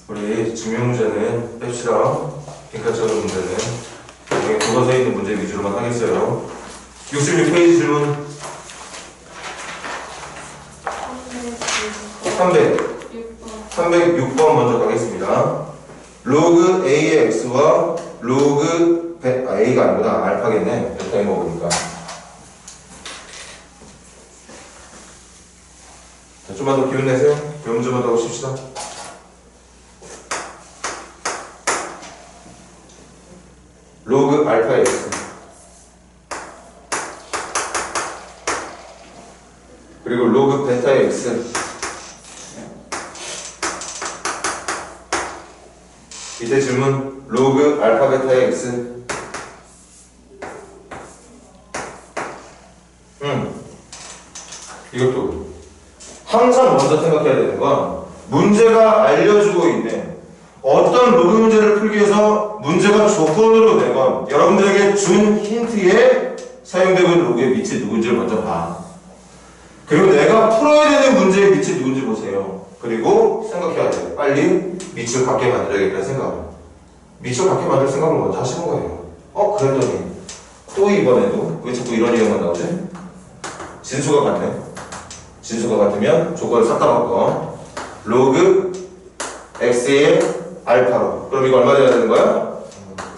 우리 증명 문제는 뺍시다. 빈칸처럼 문제는 여기 교과서에 있는 문제 위주로만 하겠어요. 66페이지 질문 306번 먼저 가겠습니다. 로그 A의 X와 로그 A가 아니구나. 알파겠네. 베타인 거 보니까. 자, 좀만 더 기운 내세요. 기운 좀만 더 오십시다. 로그 알파 X 그리고 로그 베타 X 이때 질문 로그 알파 베타 X 이것도 항상 먼저 생각해야 되는 건 문제가 알려주고 있는 어떤 어떤 로그 문제를 풀기 위해서 문제가 조건으로 내건 여러분들에게 준 힌트에 사용되고 있는 로그의 밑이 누군지를 먼저 봐. 그리고 내가 풀어야 되는 문제의 밑이 누군지 보세요. 그리고 생각해야 돼. 빨리 밑을 갖게 만들어야겠다는 생각을. 밑을 갖게 만들 생각을 먼저 하시는 거예요. 그랬더니 또 이번에도 왜 자꾸 이런 얘기만 나오지? 진수가 같네. 진수가 같으면 조건을 싹 다 바꿔. 로그 x의 알파로. 그럼 이거 얼마 돼야 되는 거야?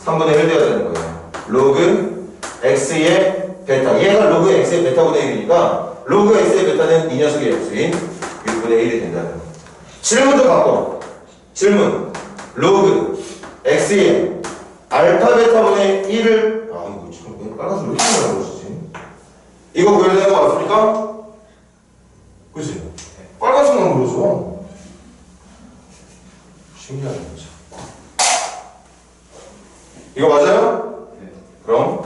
3분의 1 돼야 되는 거예요. 로그 x의 베타. 얘가 로그 x의 베타분의 1이니까 로그 x의 베타는 이 녀석의 x인 6분의 1이 된다는 거예요. 질문도 바꿔. 질문. 로그 x의 알파 베타분의 1을 이거 참 왜 빨간색 왜 이렇게 나오는 것이지? 이거 보여야 되는 거 맞습니까? 그치? 빨간색만 보여줘. 신기하네 진짜. 이거 맞아요? 네. 그럼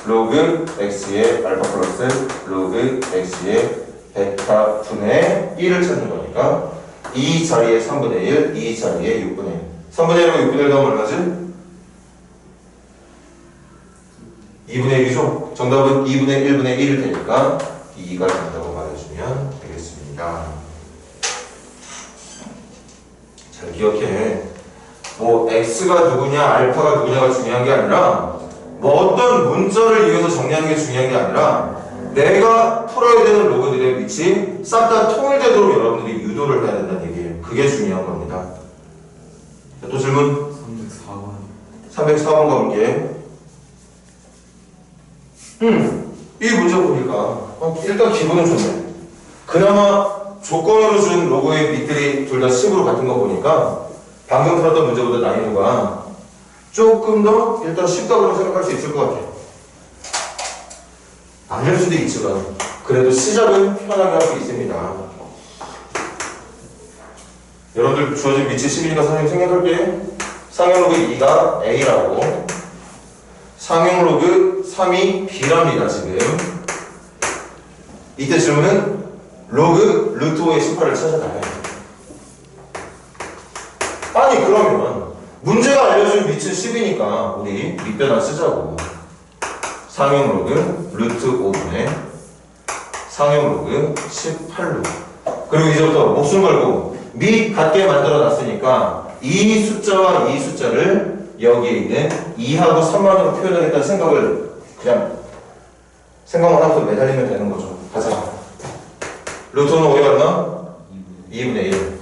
로그 x의 알파 플러스 로그 x의 베타 분의 1을 찾는 거니까 이 자리에 3분의 1, 이 자리에 6분의 1. 3분의 1하고 6분의 1 더하면 얼마지? 2분의 1이죠? 정답은 2분의 1분의 1일 테니까 2가 된다고 말해주면 되겠습니다. 잘 기억해. 뭐 x가 누구냐 알파가 누구냐가 중요한 게 아니라 뭐 어떤 문자를 이용해서 정리하는 게 중요한 게 아니라 내가 풀어야 되는 로그들의 위치 싹 다 통일되도록 여러분들이 유도를 해야 된다는 얘기예요. 그게 중요한 겁니다. 자, 또 질문 304번. 304번 가볼게. 이 문제 보니까 일단 기분은 좋네. 그나마 조건으로 준 로그의 밑들이 둘 다 10으로 같은 거 보니까 방금 풀었던 문제보다 난이도가 조금 더 일단 쉽다고 생각할 수 있을 것 같아. 아닐 수도 있지만 그래도 시작은 편하게 할 수 있습니다. 여러분들 주어진 위치 10이니까 선생님 생략할게. 상용 로그 2가 A라고 상용 로그 3이 B랍니다. 지금 이때 질문은 로그 루트 5의 18을 찾아가요. 아니 그러면 문제가 알려준 위치는 10이니까 우리 밑변환 쓰자고. 상용 로그 루트 5분의 상용 로그 18로. 그리고 이제부터 목숨 걸고 밑 같게 만들어 놨으니까 이 숫자와 이 숫자를 여기에 있는 2하고 3만으로 표현하겠다는 생각을 그냥 생각만 하고 매달리면 되는 거죠. 가자. 루트는 5가 얼마? 2분의 1.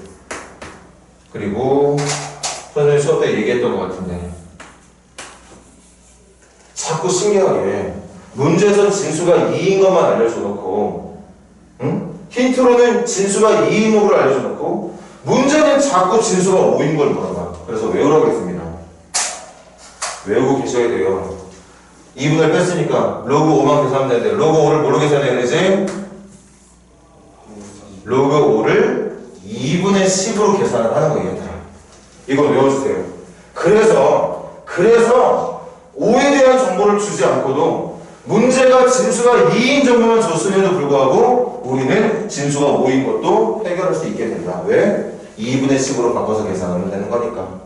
그리고 선생님 수업 때 얘기했던 것 같은데 자꾸 신기하게 문제에서 진수가 2인 것만 알려줘 놓고 힌트로는 진수가 2인 놈을 알려줘 놓고 문제는 자꾸 진수가 5인 걸 물어봐. 그래서 외우라고 했습니다. 외우고 계셔야 돼요. 2분을 뺐으니까 로그 5만 계산하면 되는데 로그 5를 뭐로 계산해야 되지? 로그 5를 2분의 10으로 계산을 하는 거예요. 얘들아. 이거 외워주세요. 그래서 5에 대한 정보를 주지 않고도 문제가 진수가 2인 정도만 줬음에도 불구하고 우리는 진수가 5인 것도 해결할 수 있게 된다. 왜? 2분의 10으로 바꿔서 계산하면 되는 거니까.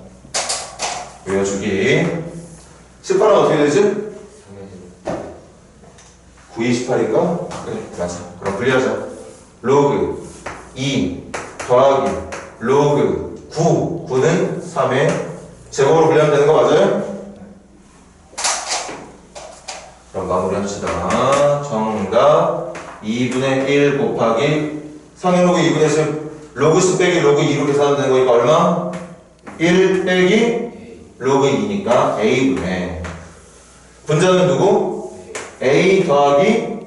외워주기. 18은 어떻게 되지? 9, 28인가? 그래, 맞아. 그럼 분리하자. 로그 2 더하기 로그 9는 3의 제곱으로 분리하면 되는 거 맞아요? 그럼 마무리합시다. 정답 2분의 1 곱하기 상용 로그 2분의 10 로그 10 빼기 로그 2로 계산하면 되는 거니까 얼마? 1 빼기 로그 2니까 A분의 분자는 누구? A 더하기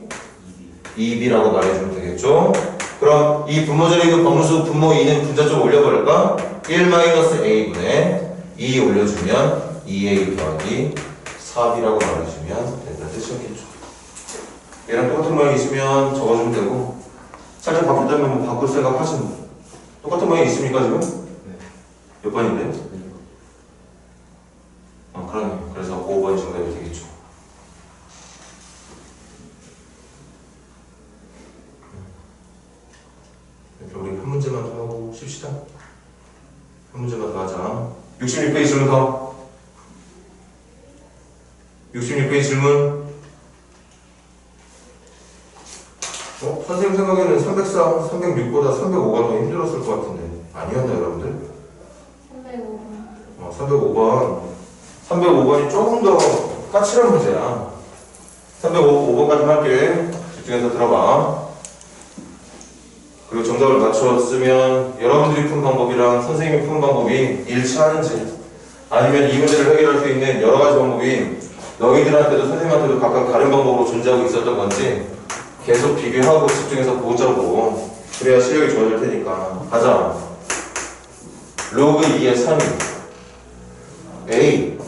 2B라고 말해주면 되겠죠? 그럼 이 분모 자리에 있는 범수 분모 2는 분자 좀 올려버릴까? 1-A분의 2 올려주면 2A 더하기 4B라고 말해주면 된다는 뜻이었겠죠. 얘랑 똑같은 모양이 있으면 적어주면 되고 살짝 바꾸자면 뭐 바꿀 생각 하시면 똑같은 모양이 있습니까 지금? 네. 몇 번인데? 그러네. 그래서 5번이 정답이 되겠죠. 우리 한 문제만 더 하고 쉽시다. 한 문제만 더 하자. 66페이지 질문 더. 66페이지 질문. 선생님 생각에는 304, 306보다 305가 더 힘들었을 것 같은데 아니었나요 여러분들? 305번. 305번 305번이 조금 더 까칠한 문제야. 305번까지 할게. 집중해서 들어봐. 그리고 정답을 맞췄으면 여러분들이 푼 방법이랑 선생님이 푼 방법이 일치하는지, 아니면 이 문제를 해결할 수 있는 여러 가지 방법이 너희들한테도 선생님한테도 각각 다른 방법으로 존재하고 있었던 건지 계속 비교하고 집중해서 보자고. 그래야 실력이 좋아질 테니까. 가자. 로그 2의 3이 A,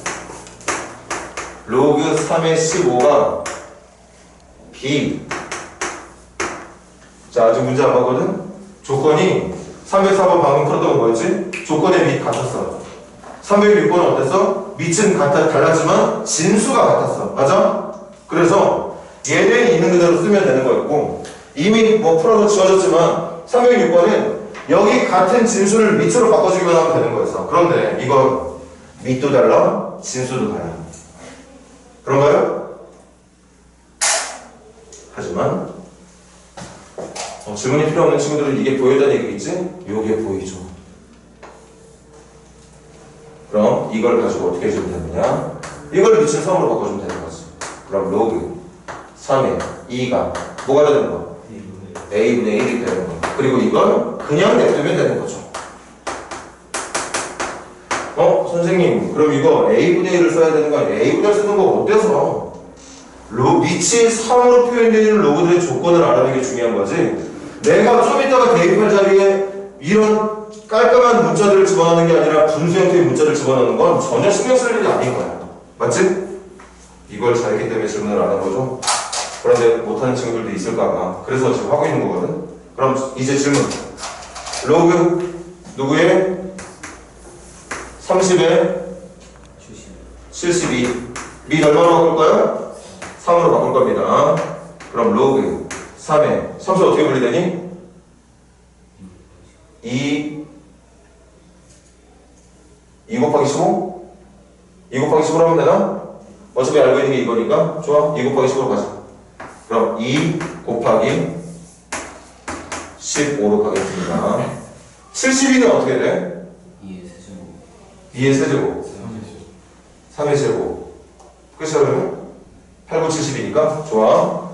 로그 3의 15가 B. 자, 아직 문제 안 봤거든? 조건이 304번 방금 풀었던 건 뭐였지? 조건의 밑 같았어. 306번은 어땠어? 밑은 달랐지만 진수가 같았어. 맞아? 그래서 얘는 있는 그대로 쓰면 되는 거였고, 이미 뭐 풀어서 지워졌지만 306번은 여기 같은 진수를 밑으로 바꿔주기만 하면 되는 거였어. 그런데 이건 밑도 달라, 진수도 달라. 그런가요? 하지만 질문이 필요 없는 친구들은 이게 보였다는 얘기겠지? 요게 보이죠. 그럼 이걸 가지고 어떻게 해주면 되느냐? 이걸 미친 3으로 바꿔주면 되는 거지. 그럼 로그 3의 2가 뭐가 되는 거야? A분의 1이 되는 거야. 그리고 이걸 그냥 냅두면 되는 거죠. 선생님, 그럼 이거 A분의 1을 써야 되는 거 아니야? A분의 1 쓰는 거 어때서? 밑이 3으로 표현되는 로그들의 조건을 알아내는 게 중요한 거지. 내가 좀 이따가 대입할 자리에 이런 깔끔한 문자들을 집어넣는 게 아니라 분수 형태의 문자를 집어넣는 건 전혀 신경 쓸 일이 아닌 거야. 맞지? 이걸 잘했기 때문에 질문을 안 한 거죠. 그런데 못하는 친구들도 있을까봐. 그래서 지금 하고 있는 거거든. 그럼 이제 질문. 로그 누구의 30에 72. 밑 얼마로 바꿀까요? 3으로 바꿀 겁니다. 그럼 로그 3에 3수 어떻게 분리되니? 2 곱하기 15? 2 곱하기 15로 하면 되나? 어차피 알고 있는 게 이거니까. 좋아. 2 곱하기 15로 가자. 그럼 2 곱하기 15로 가겠습니다. 72는 어떻게 돼? 2의 세제곱 3의 제곱 끝이야 그러면? 8, 9, 70이니까 좋아.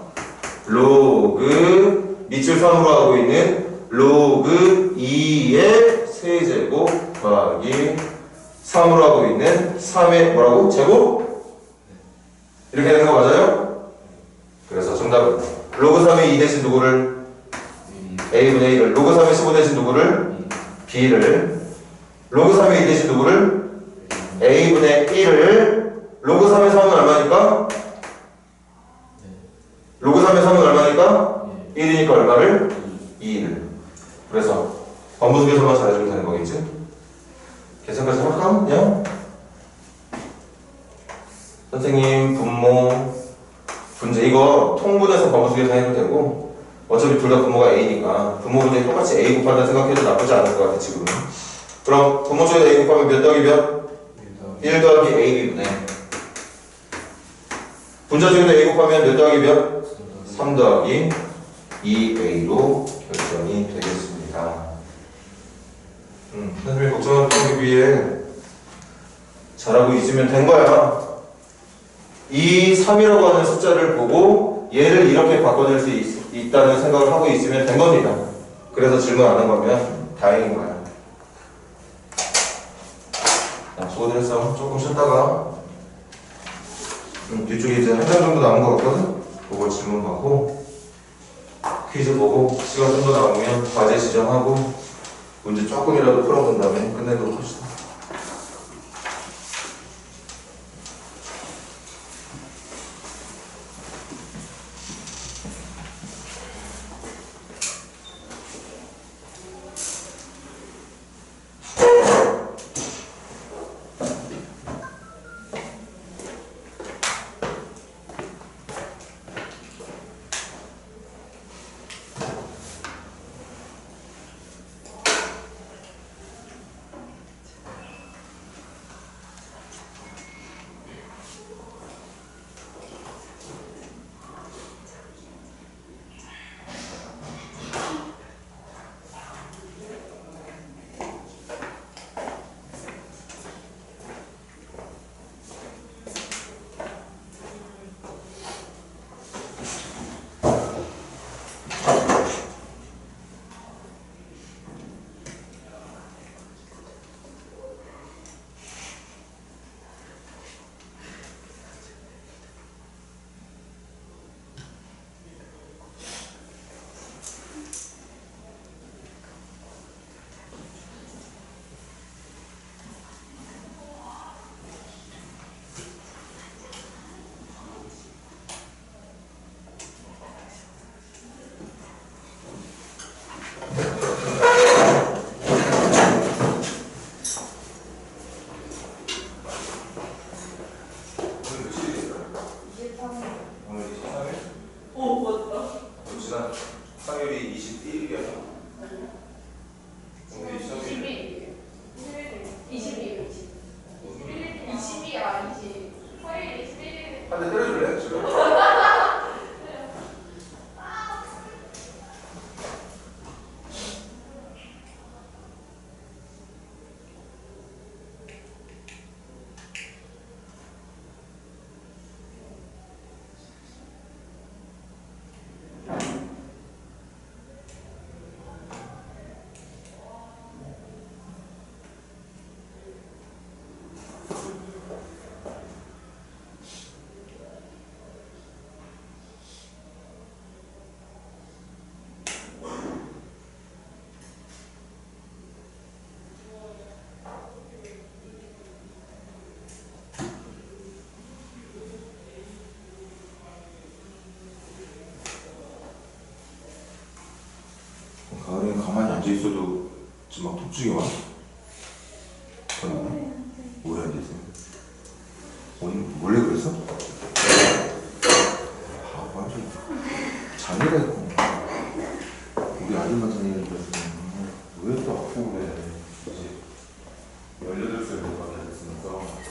로그 밑줄 3으로 하고 있는 로그 2의 세제곱 더하기 3으로 하고 있는 3의 뭐라고? 제곱? 이렇게 되는 거 맞아요? 그래서 정답은 로그 3의 2 대신 누구를? A분의 1을. 로그 3의 15 대신 누구를? B를. 로그 3의 2 대신 누구를? A분의 1을. 로그 3의 3은 얼마니까? 로그 3의 3은 얼마니까? 1이니까 얼마를? 2를. 그래서 번분수계산만 잘해주면 되는 거겠지? 계산까지 할까? 그냥? 선생님, 분모, 분제 이거 통분해서 번분수계산 해도 되고, 어차피 둘 다 분모가 A니까 분모 분제 똑같이 A 곱한다 생각해도 나쁘지 않을 것 같아 지금은. 그럼 분모 중에 A 곱하면 몇 더하기 몇? 1 더하기 AB분의 분자 중에도 A 곱하면 몇 더하기 몇? 3 더하기 2A로 결정이 되겠습니다. 선생님이 걱정하기 위해 잘하고 있으면 된 거야. 이 3이라고 하는 숫자를 보고 얘를 이렇게 바꿔낼 수 있다는 생각을 하고 있으면 된 겁니다. 그래서 질문 안 한 거면 다행인 거야. 자, 수고들 했어. 조금 쉬었다가 뒤쪽에 이제 한 장 정도 남은 거 같거든? 그거 질문 받고 퀴즈 보고 시간 좀 더 남으면 과제 지정하고 문제 조금이라도 풀어본 다음에 끝내도록 합시다. 앉아있어도 지금 막 통증이 와? 왜 앉아있어? 오늘 원래 그랬어? 아 완전 장애가 있고 우리 아줌마 장애가 있어서 왜 또 아프고 그래 이제 18살 정도밖에 안 됐으니까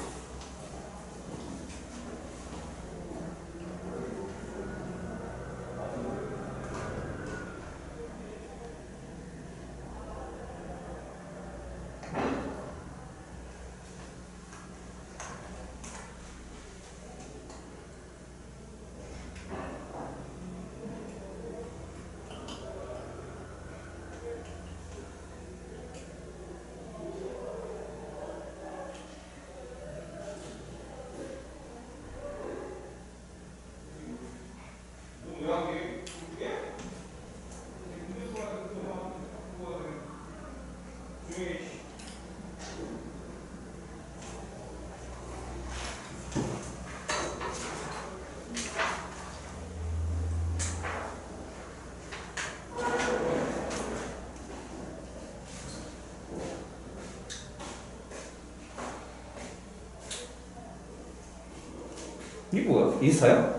이게 뭐야? 인스타야?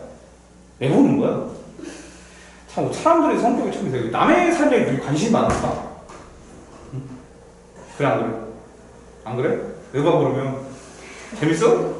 왜 보는 거야? 참 사람들의 성격이 참 이상해. 남의 삶에 되게 관심이 많을까? 응? 그래 안 그래? 안 그래? 왜 봐 그러면? 재밌어?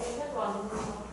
해도 안 된다.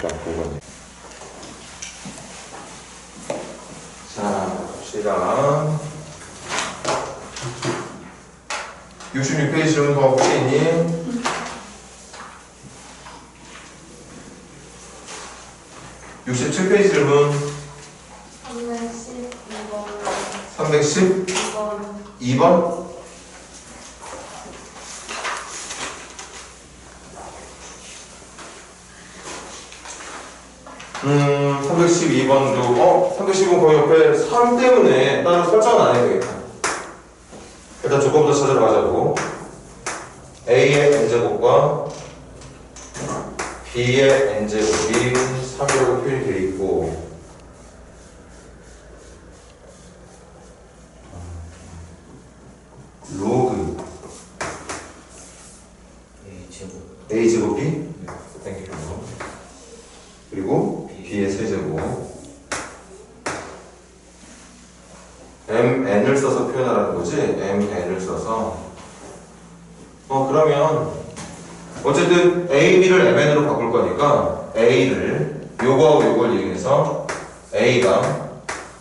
딱 그거네. 자, 봅시다. 66페이지 질문 더 혹시 있니? 67페이지 질문 312번 312번도 312번 거기 옆에 3 때문에 따로 설정은 안 해도 되겠다. 일단 조건부터 찾으러 가자고. A의 n제곱과 B의 n제곱이 3이라고 표현이 되어 있고, 로그 A제곱이 땡기고, 그리고 B의 세제곱 mn을 써서 표현하라는 거지. mn을 써서 그러면 어쨌든 a, b를 mn으로 바꿀 거니까 a를 요거하고 요걸 이용해서 a가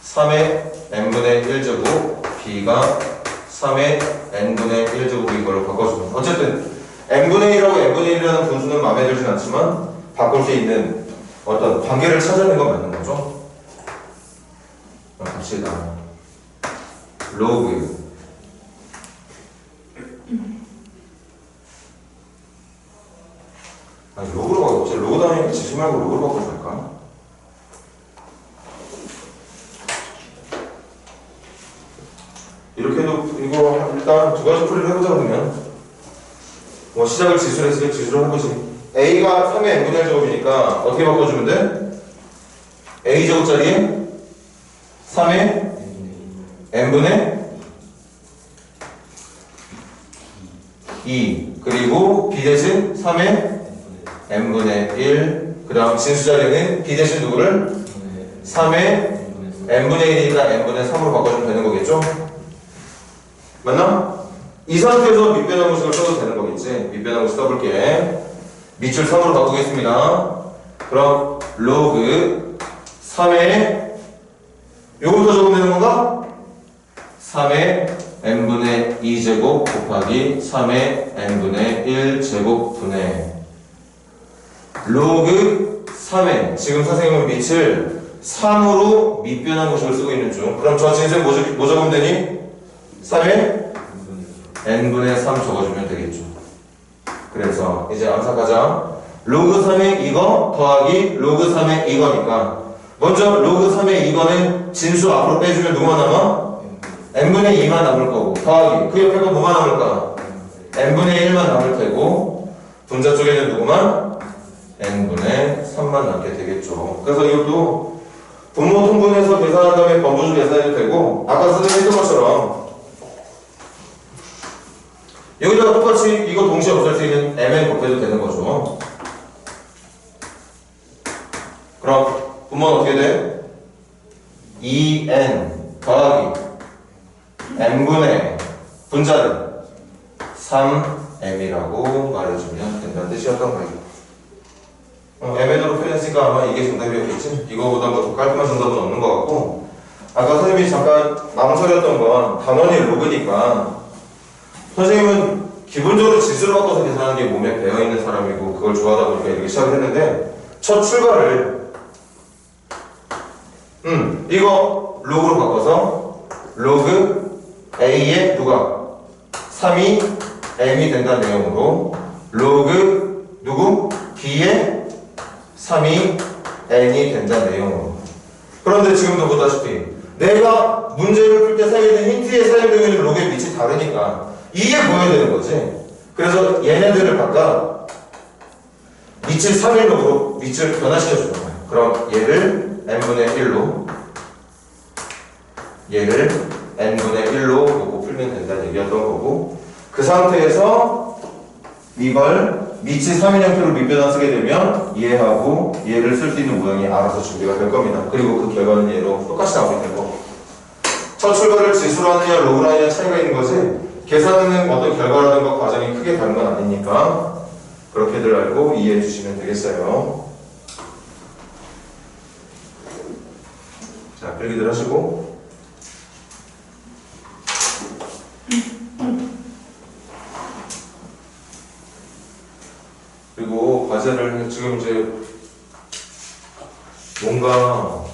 3의 n분의 1제곱 b가 3의 n분의 1제곱인 걸로 바꿔주면, 어쨌든 n분의 1하고 n분의 1이라는 분수는 마음에 들진 않지만 바꿀 수 있는 어떤 관계를 찾아낸 건 맞는 거죠. 합시다. 로그 아니 로그로 바꿔. 로그 단위니까 지수 말고 로그로 바꿔서 할까? 이렇게 해도 이거 일단 두 가지 풀이를 해보자. 그러면 뭐 시작을 지수로 했으니까 지수로 해보지. A가 3의 n분의 1제곱이니까 어떻게 바꿔주면 돼? A제곱짜리에 3의 n분의 2 그리고 B 대신 3의 n분의 1 그 다음 진수자리는 B 대신 누구를? 3의 n분의 1이니까 n분의 3으로 바꿔주면 되는 거겠죠? 맞나? 이 상태에서 밑변환공식을 써도 되는 거겠지? 밑변환공식 써볼게. 밑줄 3으로 바꾸겠습니다. 그럼 로그 3의 요거부터 적으면 되는 건가? 3의 n분의 2제곱 곱하기 3의 n분의 1제곱 분의 로그 3의 지금 선생님은 밑을 3으로 밑변환공식을 쓰고 있는 중. 그럼 저 진수에 뭐 적으면 되니? 3의 n분의 3 적어주면 되겠죠. 그래서 이제 암삭하자. 로그 3의 이거 더하기 로그 3의 이거니까 먼저 로그 3의 이거는 진수 앞으로 빼주면 누가 남아? n분의 2만 남을 거고 더하기 그 옆에 거 뭐만 남을까? n분의 1만 남을 테고 분자 쪽에는 누구만? n분의 3만 남게 되겠죠. 그래서 이것도 분모 통분해서 계산한 다음에 번부수 계산해도 되고 아까 선생님이 했던 것처럼 여기다가 똑같이 이거 동시에 없앨 수 있는 mn 곱해도 되는 거죠. 그럼 분모는 어떻게 돼? 2n 더하기 n분의 분자는 3m이라고 말해주면 된다는 뜻이었던 거예요. mn으로 표현했으니까 아마 이게 정답이었겠지? 이거보다 뭐 더 깔끔한 정답은 없는 것 같고 아까 선생님이 잠깐 망설였던 건 단원이 로그니까 선생님은 기본적으로 지수로 바꿔서 계산하는 게 몸에 배어있는 사람이고 그걸 좋아하다 보니까 이렇게 시작을 했는데 첫 출발을 이거 로그로 바꿔서 로그 A의 누가 3이 m이 된다는 내용으로 로그 누구? B의 3이 n이 된다는 내용으로. 그런데 지금도 보다시피 내가 문제를 풀 때 사용된 힌트에 사용되고 있는 로그의 밑이 다르니까 이게 보여야 되는 거지. 그래서 얘네들을 바꿔 밑을 3일로 밑을 변화시켜 주는 거야. 그럼 얘를 n분의 1로 얘를 n분의 1로 보고 풀면 된다는 얘기였던 거고 그 상태에서 이걸 밑이 3인 형태로 밑변환 쓰게 되면 얘하고 얘를 쓸 수 있는 모양이 알아서 준비가 될 겁니다. 그리고 그 결과는 얘로 똑같이 나오게 될 거고 첫 출발을 지수로 하느냐 로그로 하느냐 차이가 있는 거지 계산하는 어떤 결과라든가 과정이 크게 다른 건 아니니까 그렇게들 알고 이해해 주시면 되겠어요. 자, 필기들 하시고 그리고 과제를 지금 이제 뭔가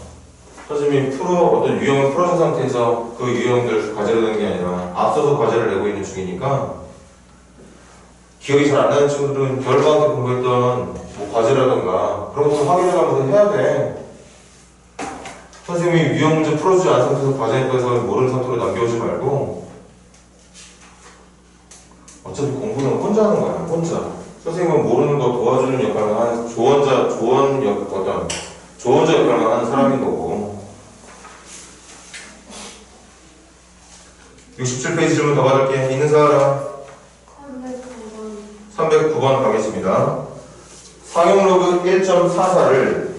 선생님이 어떤 유형을 풀어준 상태에서 그 유형들 과제로 되는 게 아니라 앞서서 과제를 내고 있는 중이니까 기억이 잘 안 나는 친구들은 겨울방학 때 공부했던 뭐 과제라던가 그런 것도 확인해가면서 해야 돼. 선생님이 유형 문제 풀어주지 않은 상태에서 과제에서 모르는 상태로 남겨오지 말고 어차피 공부는 혼자 하는 거야. 혼자. 선생님은 모르는 거 도와주는 역할만 하는 조언자 역할만 하는 사람인 거고. 67페이지 질문 더 받을게. 있는 사람 309번 가겠습니다. 상용 로그 1.44를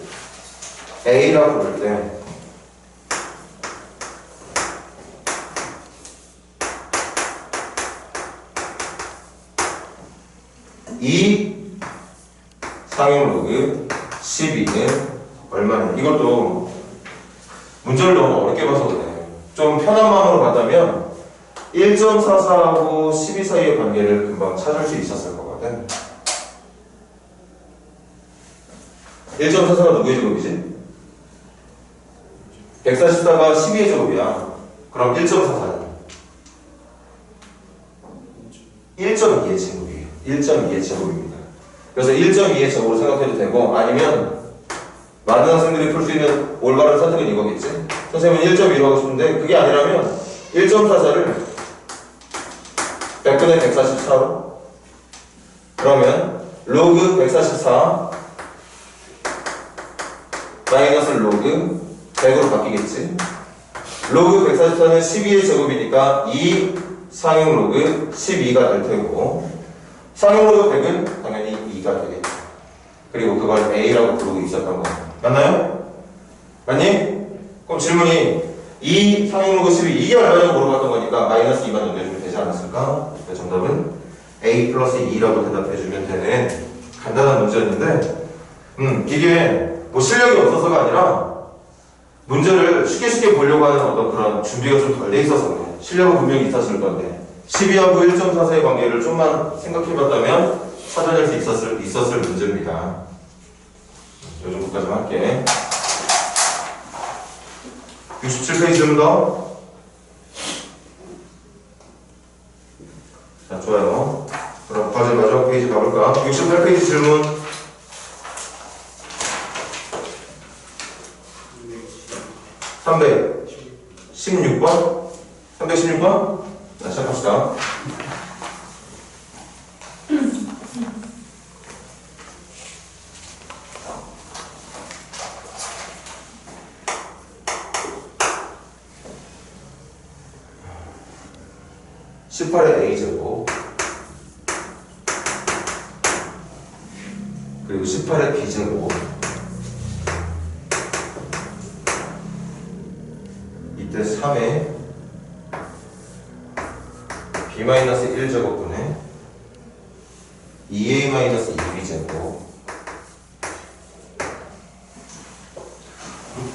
A라고 부를 때 이 상용 로그 12는 얼마냐? 이것도 문제를 너무 어렵게 봐서 그래. 좀 편한 마음으로 봤다면 1.44하고 12 사이의 관계를 금방 찾을 수 있었을 거거든. 1.44가 누구의 제곱이지? 144가 12의 제곱이야. 그럼 1.44. 1.2의 제곱이에요. 1.2의 제곱입니다. 그래서 1.2의 제곱으로 생각해도 되고, 아니면 많은 학생들이 풀 수 있는 올바른 선택은 이거겠지? 선생님은 1.2로 하고 싶은데 그게 아니라면 1.44를 100분의 144로, 그러면 로그 144 마이너스 로그 100으로 바뀌겠지? 로그 144는 12의 제곱이니까 2 상용 로그 12가 될 테고, 상용 로그 100은 당연히 2가 되겠죠. 그리고 그걸 A라고 부르고 있었던 거 맞나요? 맞니? 그럼 질문이 2 상용 로그 12 이게 얼마냐고 물어봤던 거니까 마이너스 2만 넘겨주면 되지 않았을까? 정답은 A 플러스 2라고 대답해주면 되는 간단한 문제였는데, 이게 뭐 실력이 없어서가 아니라 문제를 쉽게 보려고 하는 어떤 그런 준비가 좀 덜 돼 있어서 그래. 실력은 분명히 있었을 건데 12하고 1.44의 관계를 좀만 생각해봤다면 찾아낼 수 있었을 문제입니다. 이 정도까지만 할게. 67페이지 좀 더. 자, 좋아요. 그럼 과제 마지막 페이지 가볼까? 68페이지 질문. 316번? 316번? 자, 시작합시다. (18의 a제곱) 그리고 18의 b제곱, 이때 3의 b-1제곱분의 2a-2b제곱.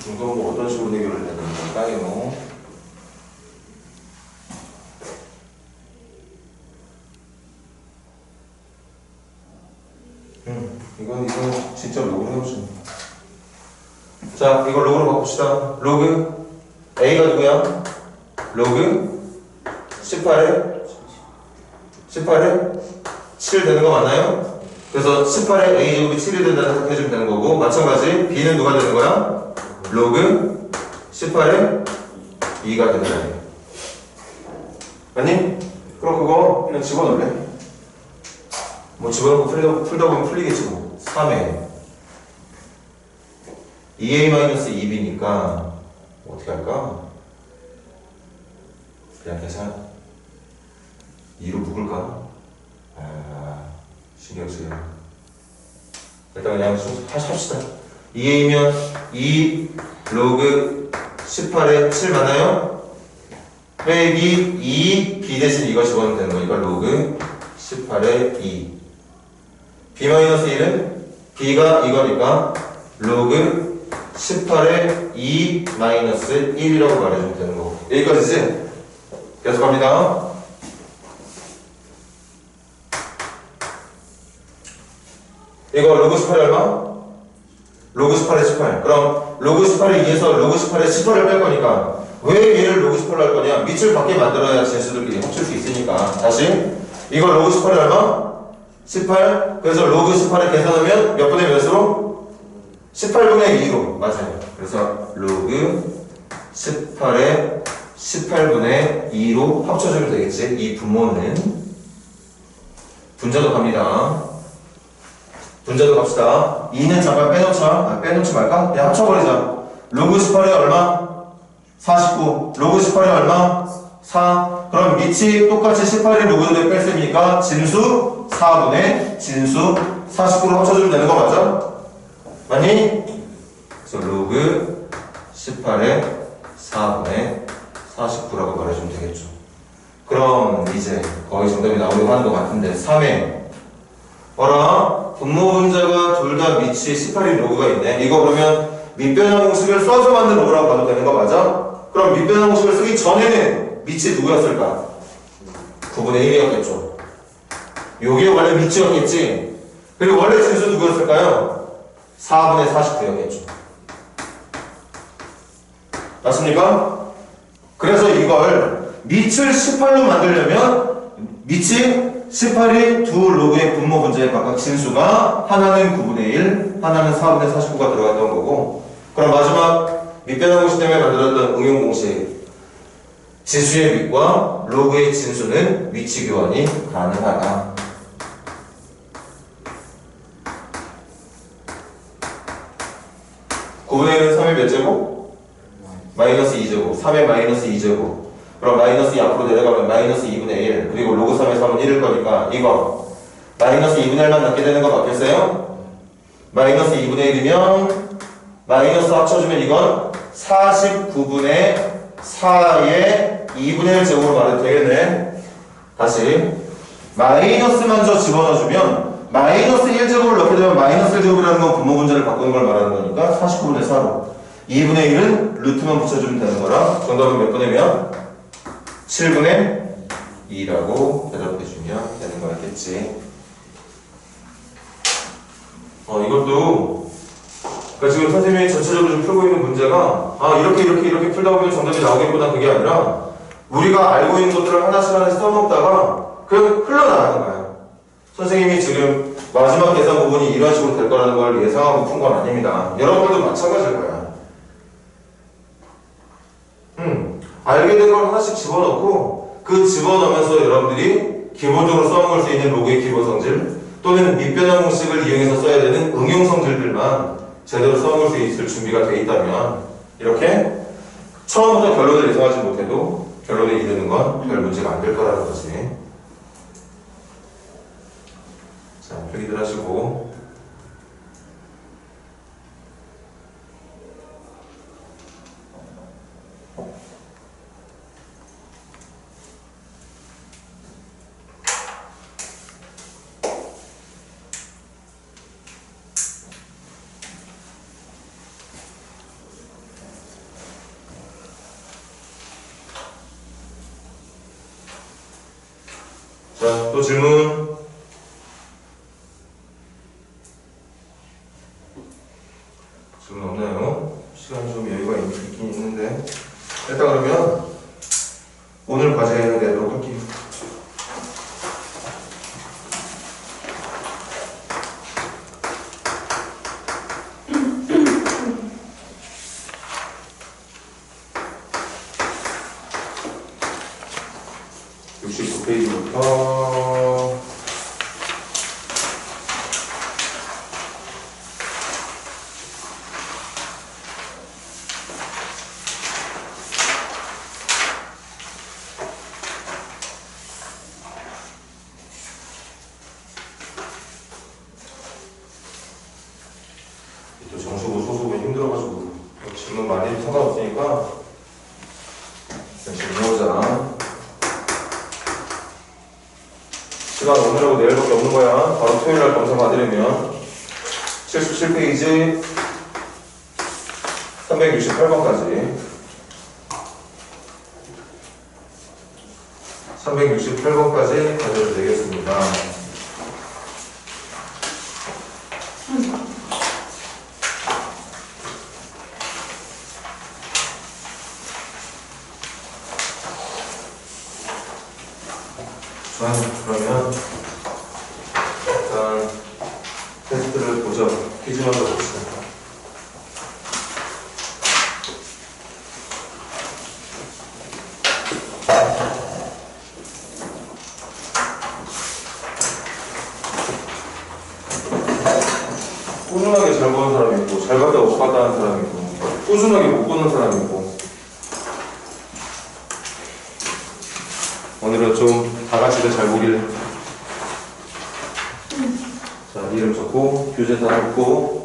이거 뭐 어떤 식으로 해결을 해야 되는 걸까요? 이거 진짜 로그로 해보시면. 자, 이걸 로그로 바꿉시다. 로그 A가 누구야? 로그 18에 7 되는 거 맞나요? 그래서 18에 A제곱이 7이 된다는 생각해주면 되는 거고, 마찬가지 B는 누가 되는 거야? 로그 18에 2가 되는 거야. 아니? 그럼 그거 그냥 집어넣을래? 뭐 집어넣고 풀다 보면 풀리겠지 뭐. 3에 2a-2b니까 어떻게 할까? 그냥 계산 2로 묶을까? 신경 쓰여. 일단 그냥 합시다. 2a면 2 로그 18에 7 맞나요? 빼기 2 b 대신 이거 집어넣으면 되는 거니까 로그 18에 2. b-1은 b가 이거니까 로그 18에 2 마이너스 1이라고 말해주면 되는 거고. 여기까지지? 계속 갑니다. 이거 로그 18이 얼마? 로그 18에 18. 그럼 로그 18에 2에서 로그 18에 18을 뺄 거니까 왜 얘를 로그 18로 할 거냐? 밑을 밖에 만들어야 진수들끼리 합칠 수 있으니까. 다시 이거 로그 18이 얼마? 18. 그래서 로그 18에 계산하면 몇 분의 몇으로? 18분의 2로. 맞아요. 그래서 로그 18에 18분의 2로 합쳐주면 되겠지. 이 분모는. 분자도 갑니다. 분자도 갑시다. 2는 잠깐 빼놓자. 빼놓지 말까? 그냥 합쳐버리자. 로그 18에 얼마? 49. 로그 18에 얼마? 4. 그럼 밑이 똑같이 18이 로그를 뺐으니까 진수 4분의 진수 49로 합쳐주면 되는 거 맞아? 맞니? 그래서 로그 18에 4분의 49라고 말해주면 되겠죠. 그럼 이제 거의 정답이 나오려고 하는 것 같은데 3에 어라? 분모 분자가 둘 다 밑이 18인 로그가 있네. 이거 그러면 밑변환 공식을 써서 만든 로그라고 봐도 되는 거 맞아? 그럼 밑변환 공식을 쓰기 전에는 밑이 누구였을까? 9분의 1이었겠죠. 요게 원래 밑이었겠지. 그리고 원래 진수 누구였을까요? 4분의 49였겠죠. 맞습니까? 그래서 이걸 밑을 18로 만들려면 밑이 18이 두 로그의 분모 분자의 각각 진수가 하나는 9분의 1, 하나는 4분의 49가 들어갔던 거고, 그럼 마지막 밑변화 공식 때문에 만들었던 응용 공식, 지수의 밑과 로그의 진수는 위치 교환이 가능하다. (9분의 1은 3의 몇 제곱? 마이너스 2제곱. 3의 마이너스 2제곱. 그럼 마이너스 2 앞으로 내려가면 마이너스 2분의 1. 그리고 로그 3의 3은 1일 거니까 이거 마이너스 2분의 1만 남게 되는 거 맞겠어요? 마이너스 2분의 1이면 마이너스 합쳐주면 이건 49분의 4의 2분의 1 제곱으로 말해도 되겠네. 다시 마이너스만 저 집어넣어주면 마이너스 1제곱을 넣게 되면 마이너스 1제곱이라는 건 분모 분자를 바꾸는 걸 말하는 거니까 49분의 4로 2분의 1은 루트만 붙여주면 되는 거라 정답은 몇 분의 몇? 7분의 2라고 대답해주면 되는 거였겠지. 이것도 그러니까 지금 선생님이 전체적으로 좀 풀고 있는 문제가 이렇게 풀다 보면 정답이 나오겠구나 그게 아니라 우리가 알고 있는 것들을 하나씩 써먹다가 그냥 흘러나가는 거야. 선생님이 지금 마지막 계산 부분이 이런 식으로 될 거라는 걸 예상하고 푼 건 아닙니다. 여러분들도 마찬가지일 거야. 알게 된 걸 하나씩 집어넣고 그 집어넣으면서 여러분들이 기본적으로 써먹을 수 있는 로그의 기본 성질 또는 밑변화 공식을 이용해서 써야 되는 응용 성질들만 제대로 써먹을 수 있을 준비가 돼 있다면 이렇게 처음부터 결론을 예상하지 못해도 결론에 이르는 건 별 문제가 안 될 거라는 거지. 자, 표기들 하시고 자, 또 질문. 질문 없나요? 시간이 좀 여유가 있긴 있는데. 일단 그러면 오늘 과제는 내도록 할게요. 페이지부터 77페이지 368번까지 368번까지 가져도 되겠습니다. 좋아요. 그러면 일단 테스트를 보죠. 퀴즈 먼저 봅시다. 꾸준하게 잘 보는 사람이 있고 잘 봤다 못 봤다 하는 사람이 있고 꾸준하게 못 보는 사람이 있고 오늘은 좀 다 같이 잘 보길래 자, 이름 적고 교재다 적고